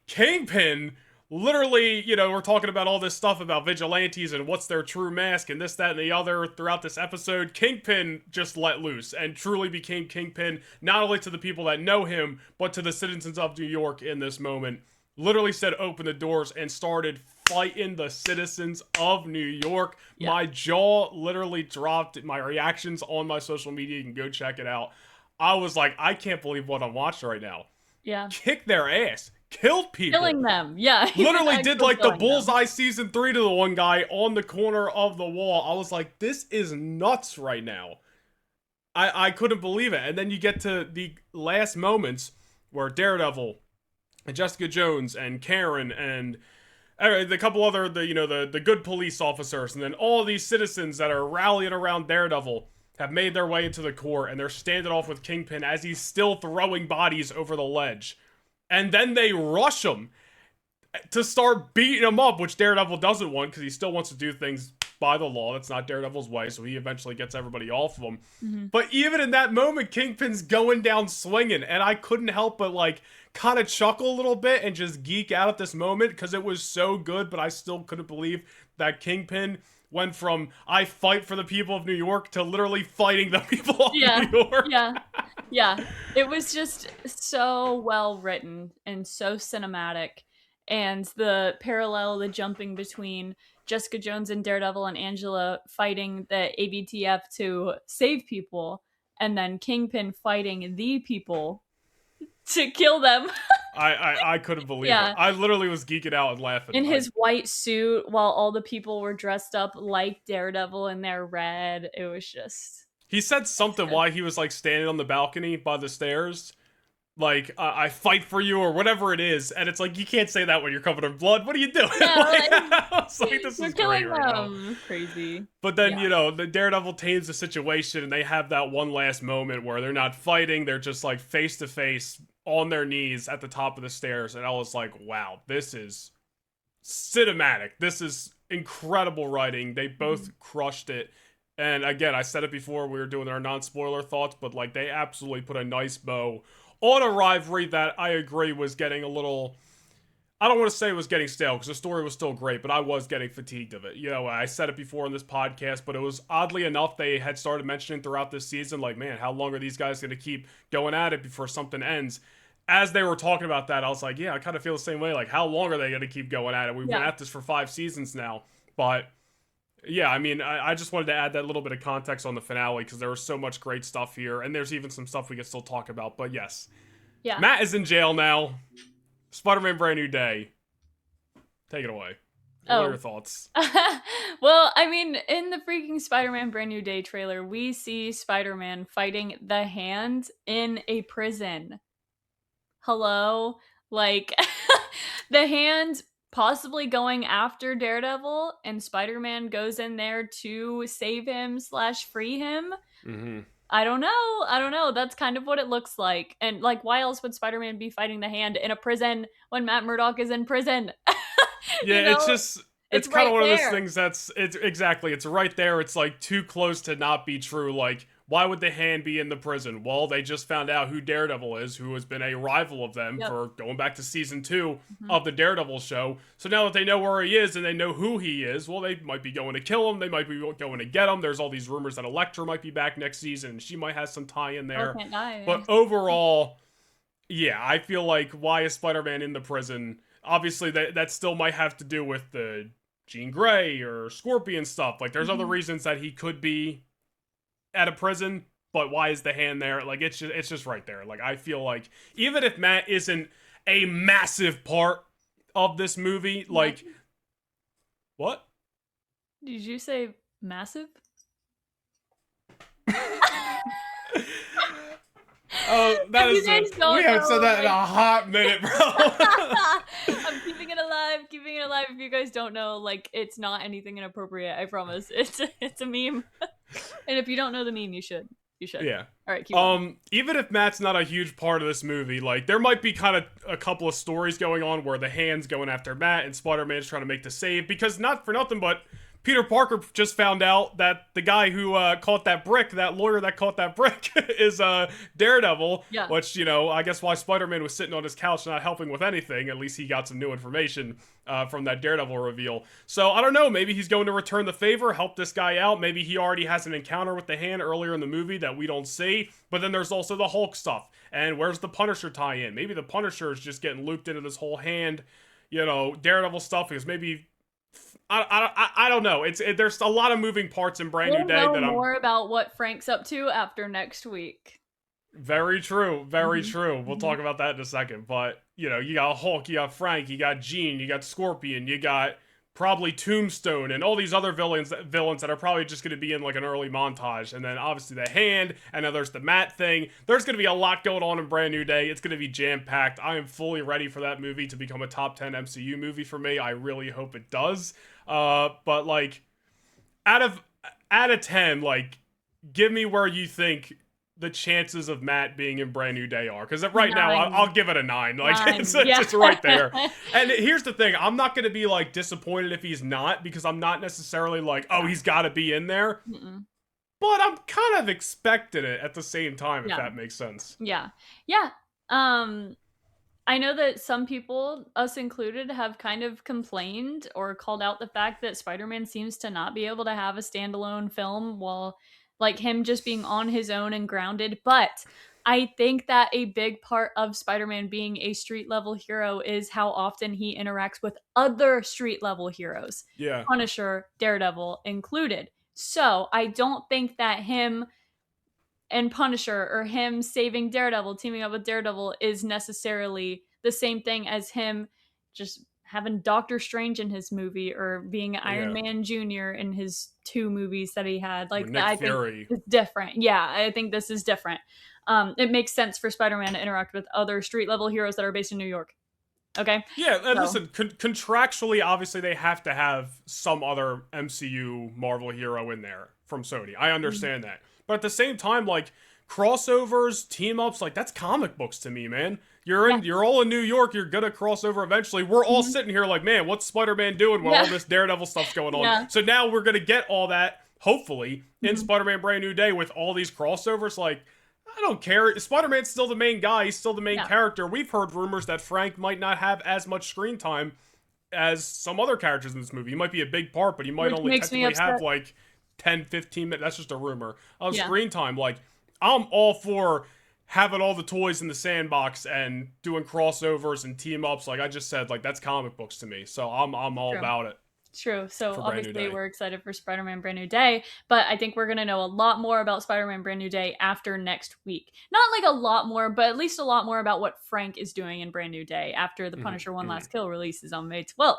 Kingpin... Literally, we're talking about all this stuff about vigilantes and what's their true mask and this, that, and the other throughout this episode. Kingpin just let loose and truly became Kingpin, not only to the people that know him, but to the citizens of New York in this moment. Literally said open the doors and started fighting the citizens of New York. Yeah. My jaw literally dropped. My reactions on my social media, you can go check it out. I was like, I can't believe what I'm watching right now. Yeah. Kick their ass. Killed people. Killing them, yeah. Literally did like the Bullseye season 3 to the one guy on the corner of the wall. I was like, this is nuts right now. I couldn't believe it. And then you get to the last moments where Daredevil and Jessica Jones and Karen and the couple other, the good police officers, and then all these citizens that are rallying around Daredevil have made their way into the court, and they're standing off with Kingpin as he's still throwing bodies over the ledge. And then they rush him to start beating him up, which Daredevil doesn't want because he still wants to do things by the law. That's not Daredevil's way, so he eventually gets everybody off of him. But even in that moment, Kingpin's going down swinging, and I couldn't help but, like, kind of chuckle a little bit and just geek out at this moment because it was so good, but I still couldn't believe that Kingpin went from I fight for the people of New York to literally fighting the people of New York. Yeah. It was just so well written and so cinematic. and the parallel, the jumping between Jessica Jones and Daredevil and Angela fighting the ABTF to save people, and then Kingpin fighting the people to kill them. I couldn't believe it. Yeah, I literally was geeking out and laughing. in Like, his white suit while all the people were dressed up like Daredevil in their red. It was just he said something good. while he was like standing on the balcony by the stairs, like I fight for you or whatever it is, and it's like you can't say that when you're covered in blood. What are you doing? Yeah, Like, like, I was like, this you're is great killing right now. them. Crazy. But then, Yeah. the Daredevil tames the situation and they have that one last moment where they're not fighting, they're just like face to face on their knees at the top of the stairs. And I was like, wow, this is cinematic. This is incredible writing. They both crushed it. And again, I said it before, we were doing our non spoiler thoughts, but like they absolutely put a nice bow on a rivalry that I agree was getting a little. I don't want to say it was getting stale because the story was still great, but I was getting fatigued of it. I said it before in this podcast, but it was oddly enough they had started mentioning throughout this season, like, man, how long are these guys going to keep going at it before something ends? As they were talking about that, I was like, yeah, I kind of feel the same way. Like, how long are they going to keep going at it? We've been Yeah. at this for 5 seasons now, but yeah, I mean, I just wanted to add that little bit of context on the finale because there was so much great stuff here, and there's even some stuff we can still talk about. But yes, Yeah. Matt is in jail now. Spider-Man Brand New Day. Take it away. What are your thoughts? Well, I mean, in the freaking Spider-Man Brand New Day trailer, we see Spider-Man fighting the Hand in a prison. Hello? Like, the Hand possibly going after Daredevil, and Spider-Man goes in there to save him / free him. Mm-hmm. I don't know. That's kind of what it looks like. And like, why else would Spider-Man be fighting the Hand in a prison when Matt Murdock is in prison? Yeah, it's just it's kind right of one of those there. things it's right there. It's like too close to not be true. Like, why would the Hand be in the prison? Well, they just found out who Daredevil is, who has been a rival of them Yep. for going back to season 2 Mhm. of the Daredevil show. So now that they know where he is and they know who he is, well, they might be going to kill him. They might be going to get him. There's all these rumors that Elektra might be back next season and she might have some tie in there. Can't die. But overall, yeah, I feel like why is Spider-Man in the prison? Obviously, that still might have to do with the Jean Grey or Scorpion stuff. Like, there's other reasons that he could be at a prison, but why is the Hand there? Like, it's just right there. Like, I feel like even if Matt isn't a massive part of this movie, like, what? Did you say massive? Oh, that If you is guys don't we haven't know, said that in like- a hot minute, bro. I'm keeping it alive. If you guys don't know, like, it's not anything inappropriate. I promise. It's a meme. And if you don't know the meme, you should. Yeah. All right, keep going. Even if Matt's not a huge part of this movie, like, there might be kind of a couple of stories going on where the Hand's going after Matt and Spider-Man's trying to make the save, because not for nothing, but Peter Parker just found out that the guy who caught that brick, that lawyer that caught that brick, is Daredevil. Yeah. Which, I guess why Spider-Man was sitting on his couch not helping with anything. At least he got some new information from that Daredevil reveal. So, I don't know. Maybe he's going to return the favor, help this guy out. Maybe he already has an encounter with the Hand earlier in the movie that we don't see. But then there's also the Hulk stuff. And where's the Punisher tie-in? Maybe the Punisher is just getting looped into this whole Hand, Daredevil stuff, because maybe... I don't know. There's a lot of moving parts in Brand New Day We'll that know I'm more about what Frank's up to after next week. very true. Very Mhm. true. We'll Mhm. talk about that in a second. But, you got Hulk, you got Frank, you got Jean, you got Scorpion, you got probably Tombstone and all these other villains that are probably just going to be in like an early montage. And then obviously the Hand, and then there's the Matt thing. There's going to be a lot going on in Brand New Day. It's going to be jam-packed. I am fully ready for that movie to become a top 10 MCU movie for me. I really hope it does. But like out of 10, like, give me where you think the chances of Matt being in Brand New Day are, because right now 9. I'll give it a 9. Like 9, it's yeah. just right there. And here's the thing: I'm not gonna be like disappointed if he's not, because I'm not necessarily like, oh, he's got to be in there. Mm-mm. But I'm kind of expecting it at the same time, if Yeah. that makes sense. Yeah. I know that some people, us included, have kind of complained or called out the fact that Spider-Man seems to not be able to have a standalone film while, like, him just being on his own and grounded. But I think that a big part of Spider-Man being a street level hero is how often he interacts with other street level heroes, Yeah. Punisher, Daredevil included. So I don't think that him and Punisher or him saving Daredevil, teaming up with Daredevil, is necessarily the same thing as him just having Doctor Strange in his movie or being Iron Yeah. Man Jr. in his 2 movies that he had. With Like, Nick I think Fury. it's different. Yeah, I think this is different. It makes sense for Spider-Man to interact with other street level heroes that are based in New York. Okay? Yeah, and So, listen, contractually, obviously, they have to have some other MCU Marvel hero in there from Sony. I understand that. But at the same time, like, crossovers, team-ups, like, that's comic books to me, man. yeah. You're all in New York, you're gonna cross over eventually. We're all Mhm. sitting here like, man, what's Spider-Man doing while Yeah. all this Daredevil stuff's going on? Yeah. So now we're gonna get all that, hopefully, in Mhm. Spider-Man Brand New Day with all these crossovers, like, I don't care. Spider-Man's still the main guy. He's still the main Yeah. character. We've heard rumors that Frank might not have as much screen time as some other characters in this movie. He might be a big part, but he might Which only makes me technically have upset. like 10, 15 minutes. That's just a rumor of Yeah. screen time. Like, I'm all for having all the toys in the sandbox and doing crossovers and team ups. Like I just said, like that's comic books to me. So I'm all True. about it True. So for Brand New obviously Day. we're excited for Spider-Man Brand New Day, but I think we're going to know a lot more about Spider-Man Brand New Day after next week. Not like a lot more, but at least a lot more about what Frank is doing in Brand New Day after the Punisher One Last Kill releases on May 12th.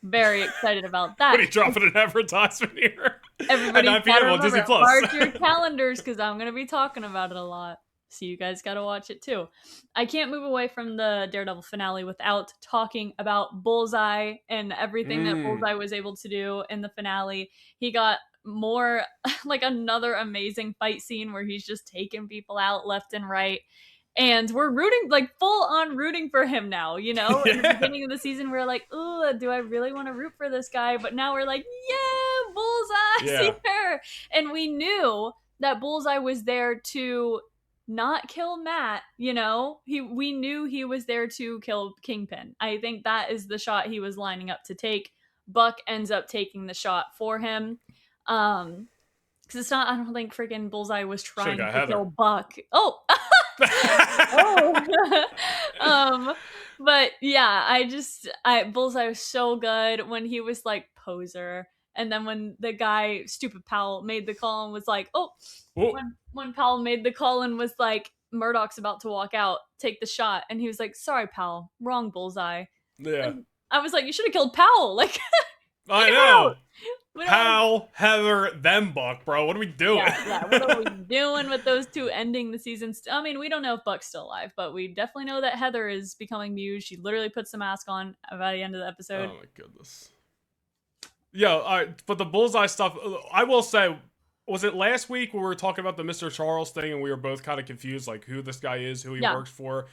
Very excited about that. What are you dropping an advertisement here? Everybody At 9 gotta p.m. on Disney remember, Plus. mark your calendars because I'm going to be talking about it a lot. So you guys got to watch it too. I can't move away from the Daredevil finale without talking about Bullseye and everything that Bullseye was able to do in the finale. He got more like another amazing fight scene where he's just taking people out left and right. And we're rooting, like full on rooting for him now, you know? In the Yeah. beginning of the season, we're like, ooh, do I really want to root for this guy? But now we're like, yeah, Bullseye's Yeah. here. And we knew that Bullseye was there to not kill Matt, you know? We knew he was there to kill Kingpin. I think that is the shot he was lining up to take. Buck ends up taking the shot for him. Because it's not, I don't think freaking Bullseye was trying got to Heather. kill Buck. Oh! Oh. But yeah, Bullseye was so good when he was like poser. And then when the guy, stupid Powell, made the call and was like, oh, when Powell made the call and was like, Murdoch's about to walk out, take the shot. And he was like, sorry, Powell, wrong Bullseye. Yeah. And I was like, you should have killed Powell. Like, I know. we don't- Powell, Heather, them Buck, bro. What are we doing? yeah, what are we doing with those two ending the season? I mean, we don't know if Buck's still alive, but we definitely know that Heather is becoming Muse. She literally puts the mask on by the end of the episode. Oh my goodness. Yeah, but the Bullseye stuff, I will say, was it last week where we were talking about the Mr. Charles thing and we were both kind of confused, like who this guy is, who he works for?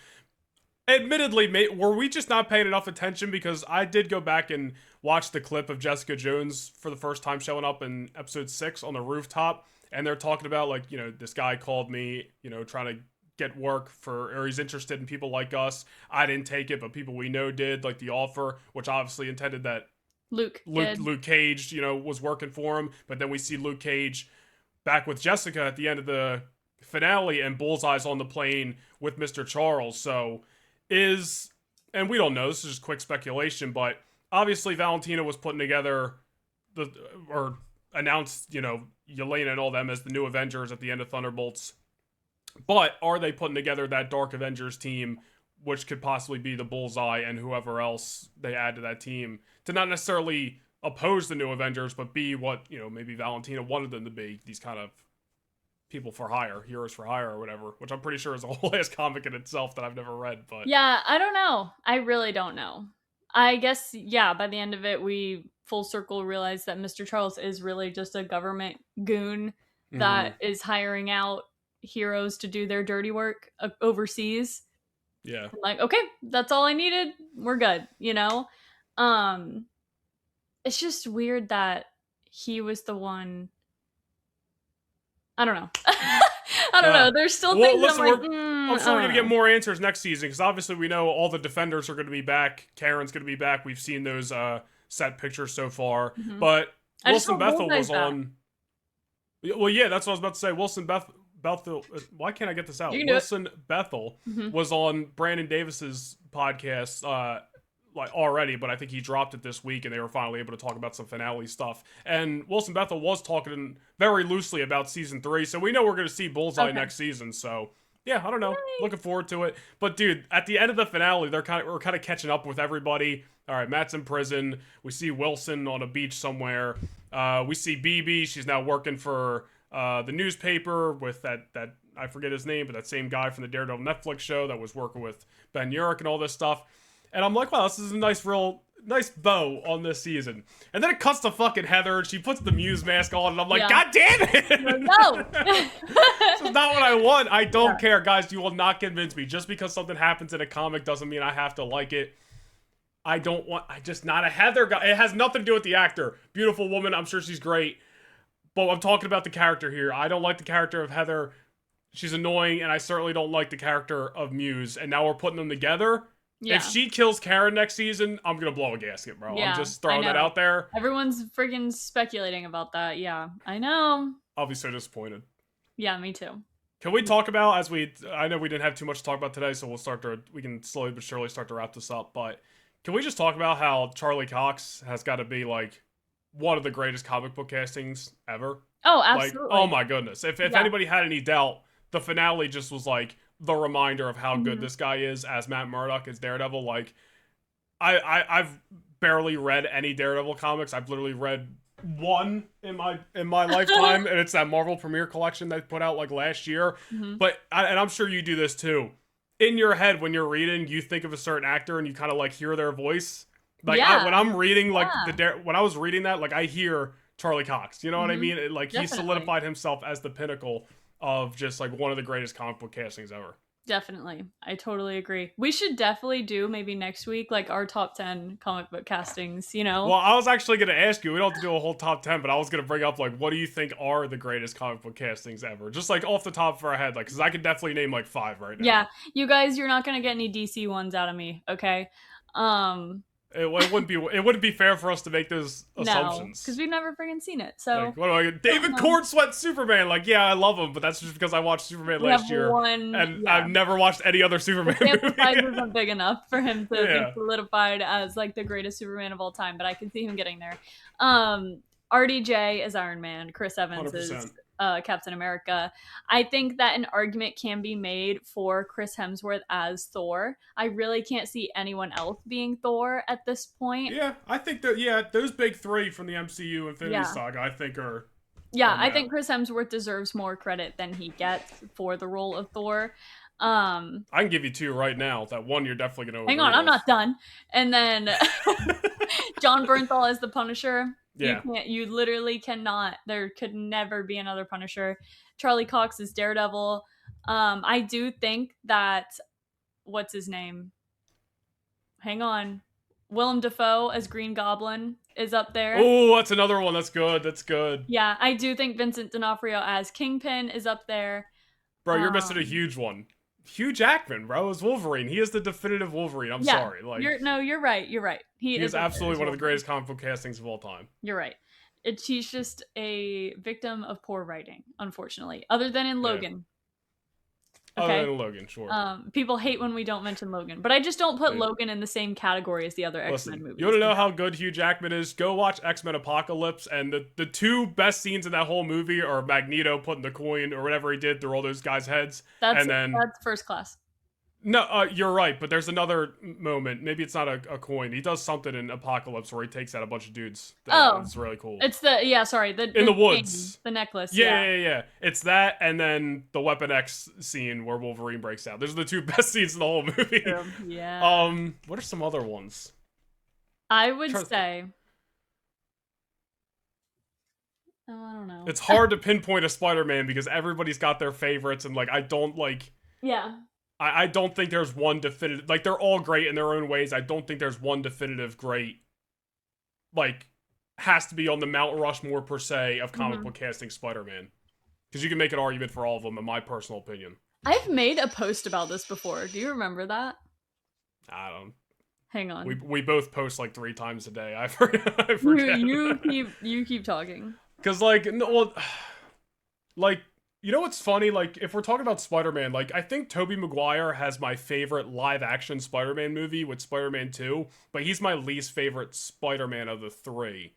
Admittedly, were we just not paying enough attention? Because I did go back and watch the clip of Jessica Jones for the first time showing up in episode 6 on the rooftop, and they're talking about, like, you know, this guy called me, you know, trying to get work or he's interested in people like us. I didn't take it, but people we know did, like the offer, which obviously intended that Luke Cage, you know, was working for him, but then we see Luke Cage back with Jessica at the end of the finale, and Bullseye's on the plane with Mr. Charles. So and we don't know, this is just quick speculation, but obviously Valentina was putting together or announced, you know, Yelena and all them as the new Avengers at the end of Thunderbolts. But are they putting together that Dark Avengers team, which could possibly be the Bullseye and whoever else they add to that team, to not necessarily oppose the new Avengers, but be what, you know, maybe Valentina wanted them to be, these kind of people for hire, heroes for hire or whatever, which I'm pretty sure is a whole ass comic in itself that I've never read. But yeah, I don't know. I really don't know. I guess, yeah, by the end of it, we full circle realized that Mr. Charles is really just a government goon that is hiring out heroes to do their dirty work overseas. Yeah. I'm like, okay, that's all I needed. We're good, you know? It's just weird that he was the one. I don't know. I don't know. There's still things that I'm like, I'm sure we're going to get more answers next season, because obviously we know all the Defenders are going to be back. Karen's going to be back. We've seen those set pictures so far. But Wilson Bethel was on. Well, yeah, that's what I was about to say. Wilson Bethel. Why can't I get this out? You can do it. Wilson Bethel was on Brandon Davis's podcast like already, but I think he dropped it this week, and they were finally able to talk about some finale stuff. And Wilson Bethel was talking very loosely about season 3, so we know we're going to see Bullseye next season. So yeah, I don't know. Yay. Looking forward to it. But dude, at the end of the finale, we're kind of catching up with everybody. All right, Matt's in prison. We see Wilson on a beach somewhere. We see BB. She's now working for the newspaper with that I forget his name, but that same guy from the Daredevil Netflix show that was working with Ben Urich and all this stuff. And I'm like, wow, this is a nice bow on this season. And then it cuts to fucking Heather, and she puts the Muse mask on, and I'm like, God damn it! No! This is not what I want. I don't care, guys. You will not convince me. Just because something happens in a comic doesn't mean I have to like it. I just not a Heather guy. It has nothing to do with the actor. Beautiful woman, I'm sure she's great. But I'm talking about the character here. I don't like the character of Heather. She's annoying, and I certainly don't like the character of Muse. And now we're putting them together. Yeah. If she kills Karen next season, I'm gonna blow a gasket, bro. Yeah, I'm just throwing that out there. Everyone's freaking speculating about that. Yeah, I know. I'll be so disappointed. Yeah, me too. Can we talk about, I know we didn't have too much to talk about today, so we can slowly but surely start to wrap this up, but can we just talk about how Charlie Cox has got to be, like, one of the greatest comic book castings ever? Oh, absolutely. Like, oh my goodness. If anybody had any doubt, the finale just was, like, the reminder of how good this guy is as Matt Murdock as Daredevil. Like, I've barely read any Daredevil comics. I've literally read one in my lifetime, and it's that Marvel Premiere Collection they put out like last year. But and I'm sure you do this too. In your head, when you're reading, you think of a certain actor and you kind of like hear their voice. Like when I'm reading, like when I was reading that, like I hear Charlie Cox. You know what I mean? He solidified himself as the pinnacle of just like one of the greatest comic book castings ever. Definitely. I totally agree. We should definitely do maybe next week, like our top 10 comic book castings, you know? Well, I was actually going to ask you, we don't have to do a whole top 10, but I was going to bring up, like, what do you think are the greatest comic book castings ever? Just, like, off the top of our head, like, because I could definitely name, like, 5 right now. Yeah. You guys, you're not going to get any DC ones out of me, okay? It wouldn't be fair for us to make those assumptions. Because we've never freaking seen it. So like, what do I get? David Cornsweat Superman. Like, yeah, I love him, but that's just because I watched Superman last year, and I've never watched any other Superman movie. The size isn't big enough for him to be solidified as like the greatest Superman of all time, but I can see him getting there. RDJ is Iron Man. Chris Evans 100%. Is Captain America. I think that an argument can be made for Chris Hemsworth as Thor. I really can't see anyone else being Thor at this point. Yeah, I think that those big 3 from the MCU Infinity Saga, I think are. Yeah, I think Chris Hemsworth deserves more credit than he gets for the role of Thor. I can give you 2 right now. That one you're definitely gonna. Hang on, I'm not done. And then John Bernthal as the Punisher. Yeah. You literally cannot. There could never be another Punisher. Charlie Cox is Daredevil. I do think that, what's his name? Hang on. Willem Dafoe as Green Goblin is up there. Oh, that's another one. That's good. Yeah, I do think Vincent D'Onofrio as Kingpin is up there. Bro, you're missing a huge one. Hugh Jackman, bro, is Wolverine. He is the definitive Wolverine. I'm sorry. Like, you're right. He is absolutely one of the greatest comic book castings of all time. You're right. He's just a victim of poor writing, unfortunately. Other than in Logan. Okay? Other than Logan, sure. People hate when we don't mention Logan, but I just don't put Logan in the same category as the other X-Men movies. You want to know how good Hugh Jackman is? Go watch X-Men Apocalypse, and the 2 best scenes in that whole movie are Magneto putting the coin or whatever he did through all those guys' heads. That's First Class. No, you're right, but there's another moment. Maybe it's not a coin. He does something in Apocalypse where he takes out a bunch of dudes. It's really cool. It's in the woods. The necklace. Yeah. It's that, and then the Weapon X scene where Wolverine breaks out. Those are the 2 best scenes in the whole movie. Yeah. What are some other ones? I would say. Oh, I don't know. It's hard to pinpoint a Spider-Man because everybody's got their favorites, and like I don't like. Yeah. I don't think there's one definitive... Like, they're all great in their own ways. I don't think there's one definitive great... Like, has to be on the Mount Rushmore, per se, of comic book casting Spider-Man. Because you can make an argument for all of them, in my personal opinion. I've made a post about this before. Do you remember that? I don't... Hang on. We both post, like, 3 times a day. I forget. You keep talking. Because, like... No, well, like... You know what's funny? Like, if we're talking about Spider-Man, like, I think Tobey Maguire has my favorite live-action Spider-Man movie with Spider-Man 2, but he's my least favorite Spider-Man of the three.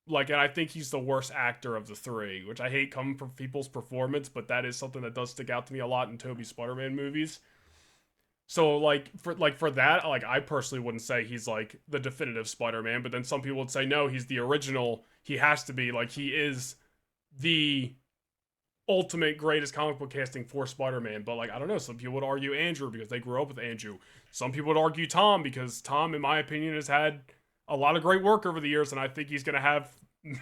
Like, and I think he's the worst actor of the three, which I hate coming from people's performance, but that is something that does stick out to me a lot in Tobey's Spider-Man movies. So, for that, like, I personally wouldn't say he's, like, the definitive Spider-Man, but then some people would say, no, he's the original. He has to be. Like, he is the ultimate greatest comic book casting for Spider-Man. But like, I don't know, some people would argue Andrew because they grew up with Andrew. Some people would argue Tom because Tom, in my opinion, has had a lot of great work over the years, and I think he's gonna have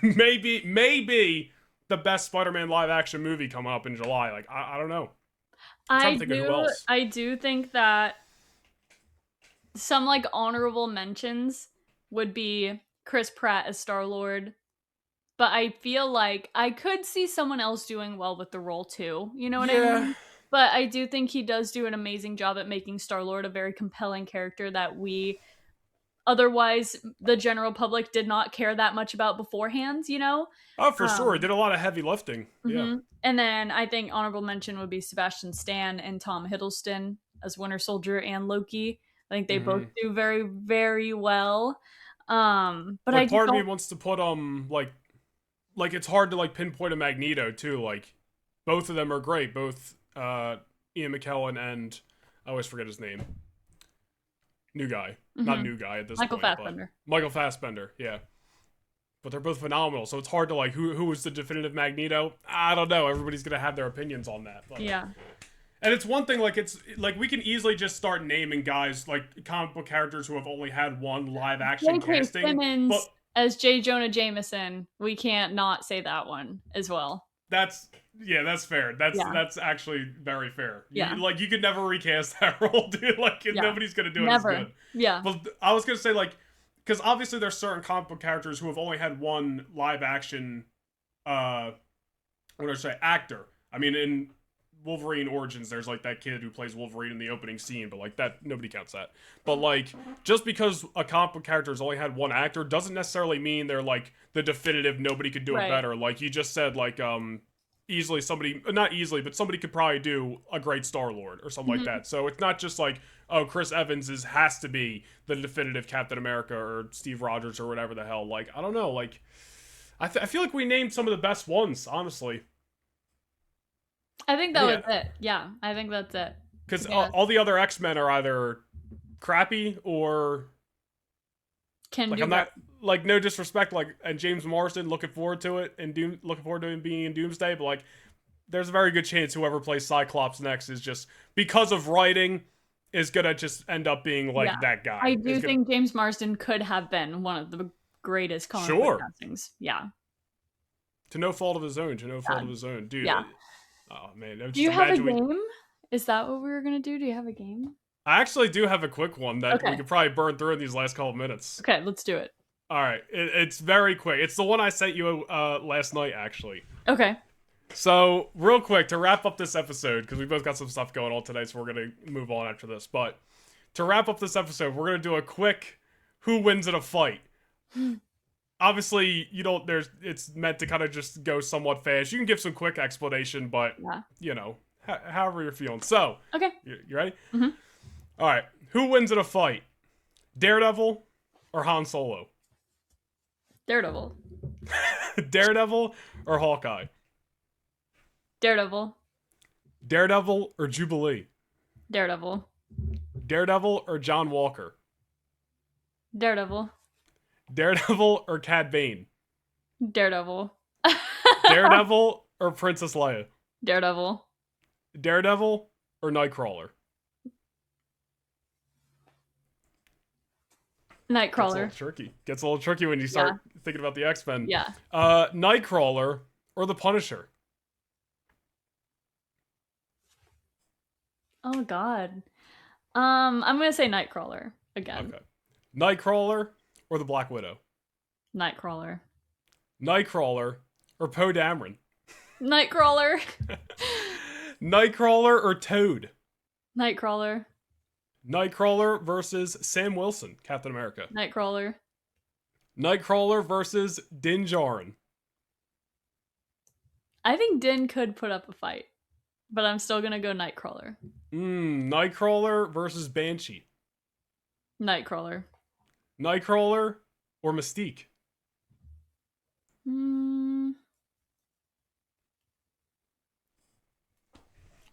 maybe the best Spider-Man live action movie coming up in July. Like, I don't know. I'm trying to think of who else. I do think that some like honorable mentions would be Chris Pratt as Star-Lord. But I feel like I could see someone else doing well with the role too. You know what I mean? But I do think he does do an amazing job at making Star-Lord a very compelling character that we otherwise the general public did not care that much about beforehand, you know? Oh, for sure. He did a lot of heavy lifting. Yeah. And then I think honorable mention would be Sebastian Stan and Tom Hiddleston as Winter Soldier and Loki. I think they both do very, very well. But like, part of me wants to put like it's hard to like pinpoint a Magneto too. Like, both of them are great. Both Ian McKellen and I always forget his name. New guy, not new guy at this Michael point. Fassbender. Michael Fassbender, yeah. But they're both phenomenal, so it's hard to like who was the definitive Magneto. I don't know. Everybody's gonna have their opinions on that. But, yeah. And it's one thing, like, it's like we can easily just start naming guys like comic book characters who have only had one live action casting. Simmons but as J. Jonah Jameson, we can't not say that one as well. That's fair. That's actually very fair. Yeah. You could never recast that role, dude. Like, nobody's gonna do it as good. Yeah. But I was gonna say, like, because obviously there's certain comic book characters who have only had one live action, actor. I mean, in Wolverine Origins, there's like that kid who plays Wolverine in the opening scene, but like that, nobody counts that. But like, just because a comic book character has only had one actor doesn't necessarily mean they're like the definitive, nobody could do it better. Like you just said, like, easily somebody, not easily, but somebody could probably do a great Star-Lord or something like that. So it's not just like, oh, Chris Evans has to be the definitive Captain America or Steve Rogers or whatever the hell. Like, I don't know. Like, I feel like we named some of the best ones, honestly. I think that was it. Yeah, I think that's it. Because all the other X-Men are either crappy or I'm not, like, no disrespect, like, and James Marsden, looking forward to it, and looking forward to him being in Doomsday, but like, there's a very good chance whoever plays Cyclops next is just, because of writing, is gonna just end up being like that guy. I do think James Marsden could have been one of the greatest comic book castings. Yeah. To no fault of his own. Dude. Yeah. Oh, man. Do you have a game? Is that what we were going to do? Do you have a game? I actually do have a quick one that we could probably burn through in these last couple minutes. Okay, let's do it. All right. It's very quick. It's the one I sent you last night, actually. Okay. So, real quick, to wrap up this episode, because we both got some stuff going on today, so we're going to move on after this. But to wrap up this episode, we're going to do a quick who wins in a fight. Obviously, it's meant to kind of just go somewhat fast. You can give some quick explanation, but, however you're feeling. So, okay. You ready? Mm-hmm. All right. Who wins in a fight? Daredevil or Han Solo? Daredevil. Daredevil or Hawkeye? Daredevil. Daredevil or Jubilee? Daredevil. Daredevil or John Walker? Daredevil. Daredevil or Cad Bane? Daredevil. Daredevil or Princess Leia? Daredevil. Daredevil or Nightcrawler? Nightcrawler. Gets a little tricky when you start thinking about the X-Men. Yeah. Nightcrawler or the Punisher? Oh God. I'm gonna say Nightcrawler again. Okay. Nightcrawler or the Black Widow? Nightcrawler. Nightcrawler or Poe Dameron? Nightcrawler. Nightcrawler or Toad? Nightcrawler. Nightcrawler versus Sam Wilson, Captain America. Nightcrawler. Nightcrawler versus Din Djarin. I think Din could put up a fight, but I'm still gonna go Nightcrawler. Nightcrawler versus Banshee. Nightcrawler. Nightcrawler or Mystique?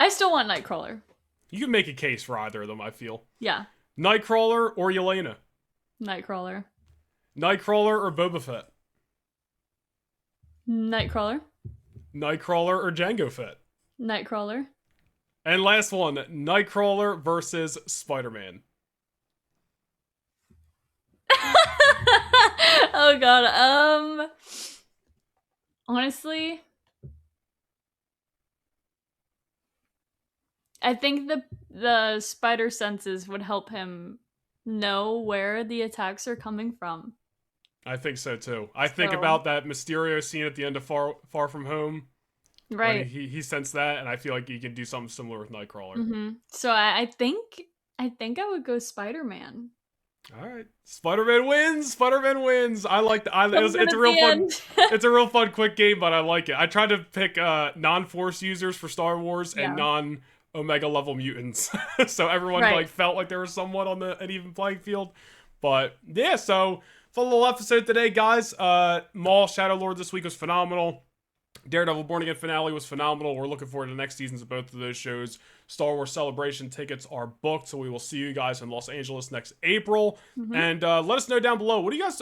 I still want Nightcrawler. You can make a case for either of them, I feel. Yeah. Nightcrawler or Yelena? Nightcrawler. Nightcrawler or Boba Fett? Nightcrawler. Nightcrawler or Jango Fett? Nightcrawler. And last one, Nightcrawler versus Spider-Man. Oh god. Honestly, I think the spider senses would help him know where the attacks are coming from. I think so too. I think about that Mysterio scene at the end of Far From Home. Right. He sensed that, and I feel like he can do something similar with Nightcrawler. Mm-hmm. So I think I would go Spider-Man. All right, Spider-Man wins. Spider-Man wins. I like that. It's a real fun. End. It's a real fun, quick game, but I like it. I tried to pick non-Force users for Star Wars and non-Omega level mutants, so everyone like felt like they were somewhat on an even playing field. But yeah, so fun little episode today, guys. Maul Shadow Lord this week was phenomenal. Daredevil Born Again finale was phenomenal. We're looking forward to the next seasons of both of those shows. Star Wars Celebration tickets are booked, so we will see you guys in Los Angeles next April. Mm-hmm. And let us know down below, what do you guys,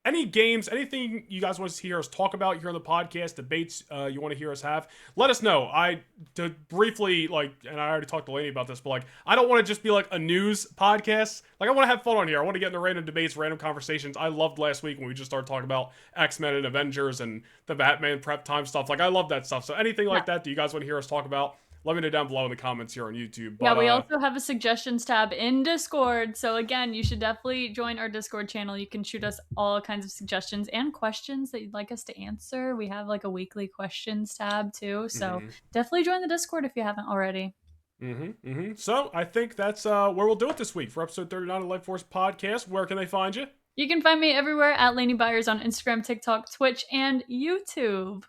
any games, anything you guys want to hear us talk about here on the podcast, debates you want to hear us have, let us know. To briefly, and I already talked to Laney about this, but I don't want to just be like a news podcast. I want to have fun on here. I want to get into random debates, random conversations. I loved last week when we just started talking about X-Men and Avengers and the Batman prep time stuff. I love that stuff. So anything like that you guys want to hear us talk about, let me know down below in the comments here on YouTube. But, we also have a suggestions tab in Discord. So again, you should definitely join our Discord channel. You can shoot us all kinds of suggestions and questions that you'd like us to answer. We have a weekly questions tab too. So definitely join the Discord if you haven't already. So I think that's where we'll do it this week for episode 39 of Lightforce Podcast. Where can they find you? You can find me everywhere at Laney Byers on Instagram, TikTok, Twitch, and YouTube.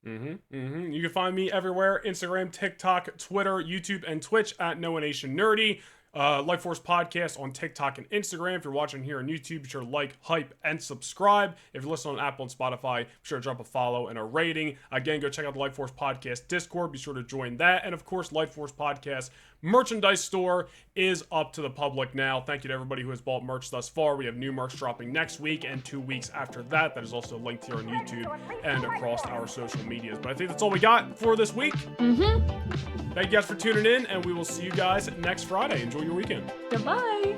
You can find me everywhere: Instagram, TikTok, Twitter, YouTube, and Twitch at Noah Nation Nerdy. Lightforce Podcast on TikTok and Instagram. If you're watching here on YouTube, be sure to like, hype, and subscribe. If you're listening on Apple and Spotify, be sure to drop a follow and a rating. Again, go check out the Lightforce Podcast Discord. Be sure to join that. And of course, Lightforce Podcast merchandise store is up to the public now. Thank you to everybody who has bought merch thus far. We have new merch dropping next week and 2 weeks after that. That is also linked here on YouTube and across our social medias. But I think that's all we got for this week. Thank you guys for tuning in, and we will see you guys next Friday. Enjoy your weekend. Goodbye.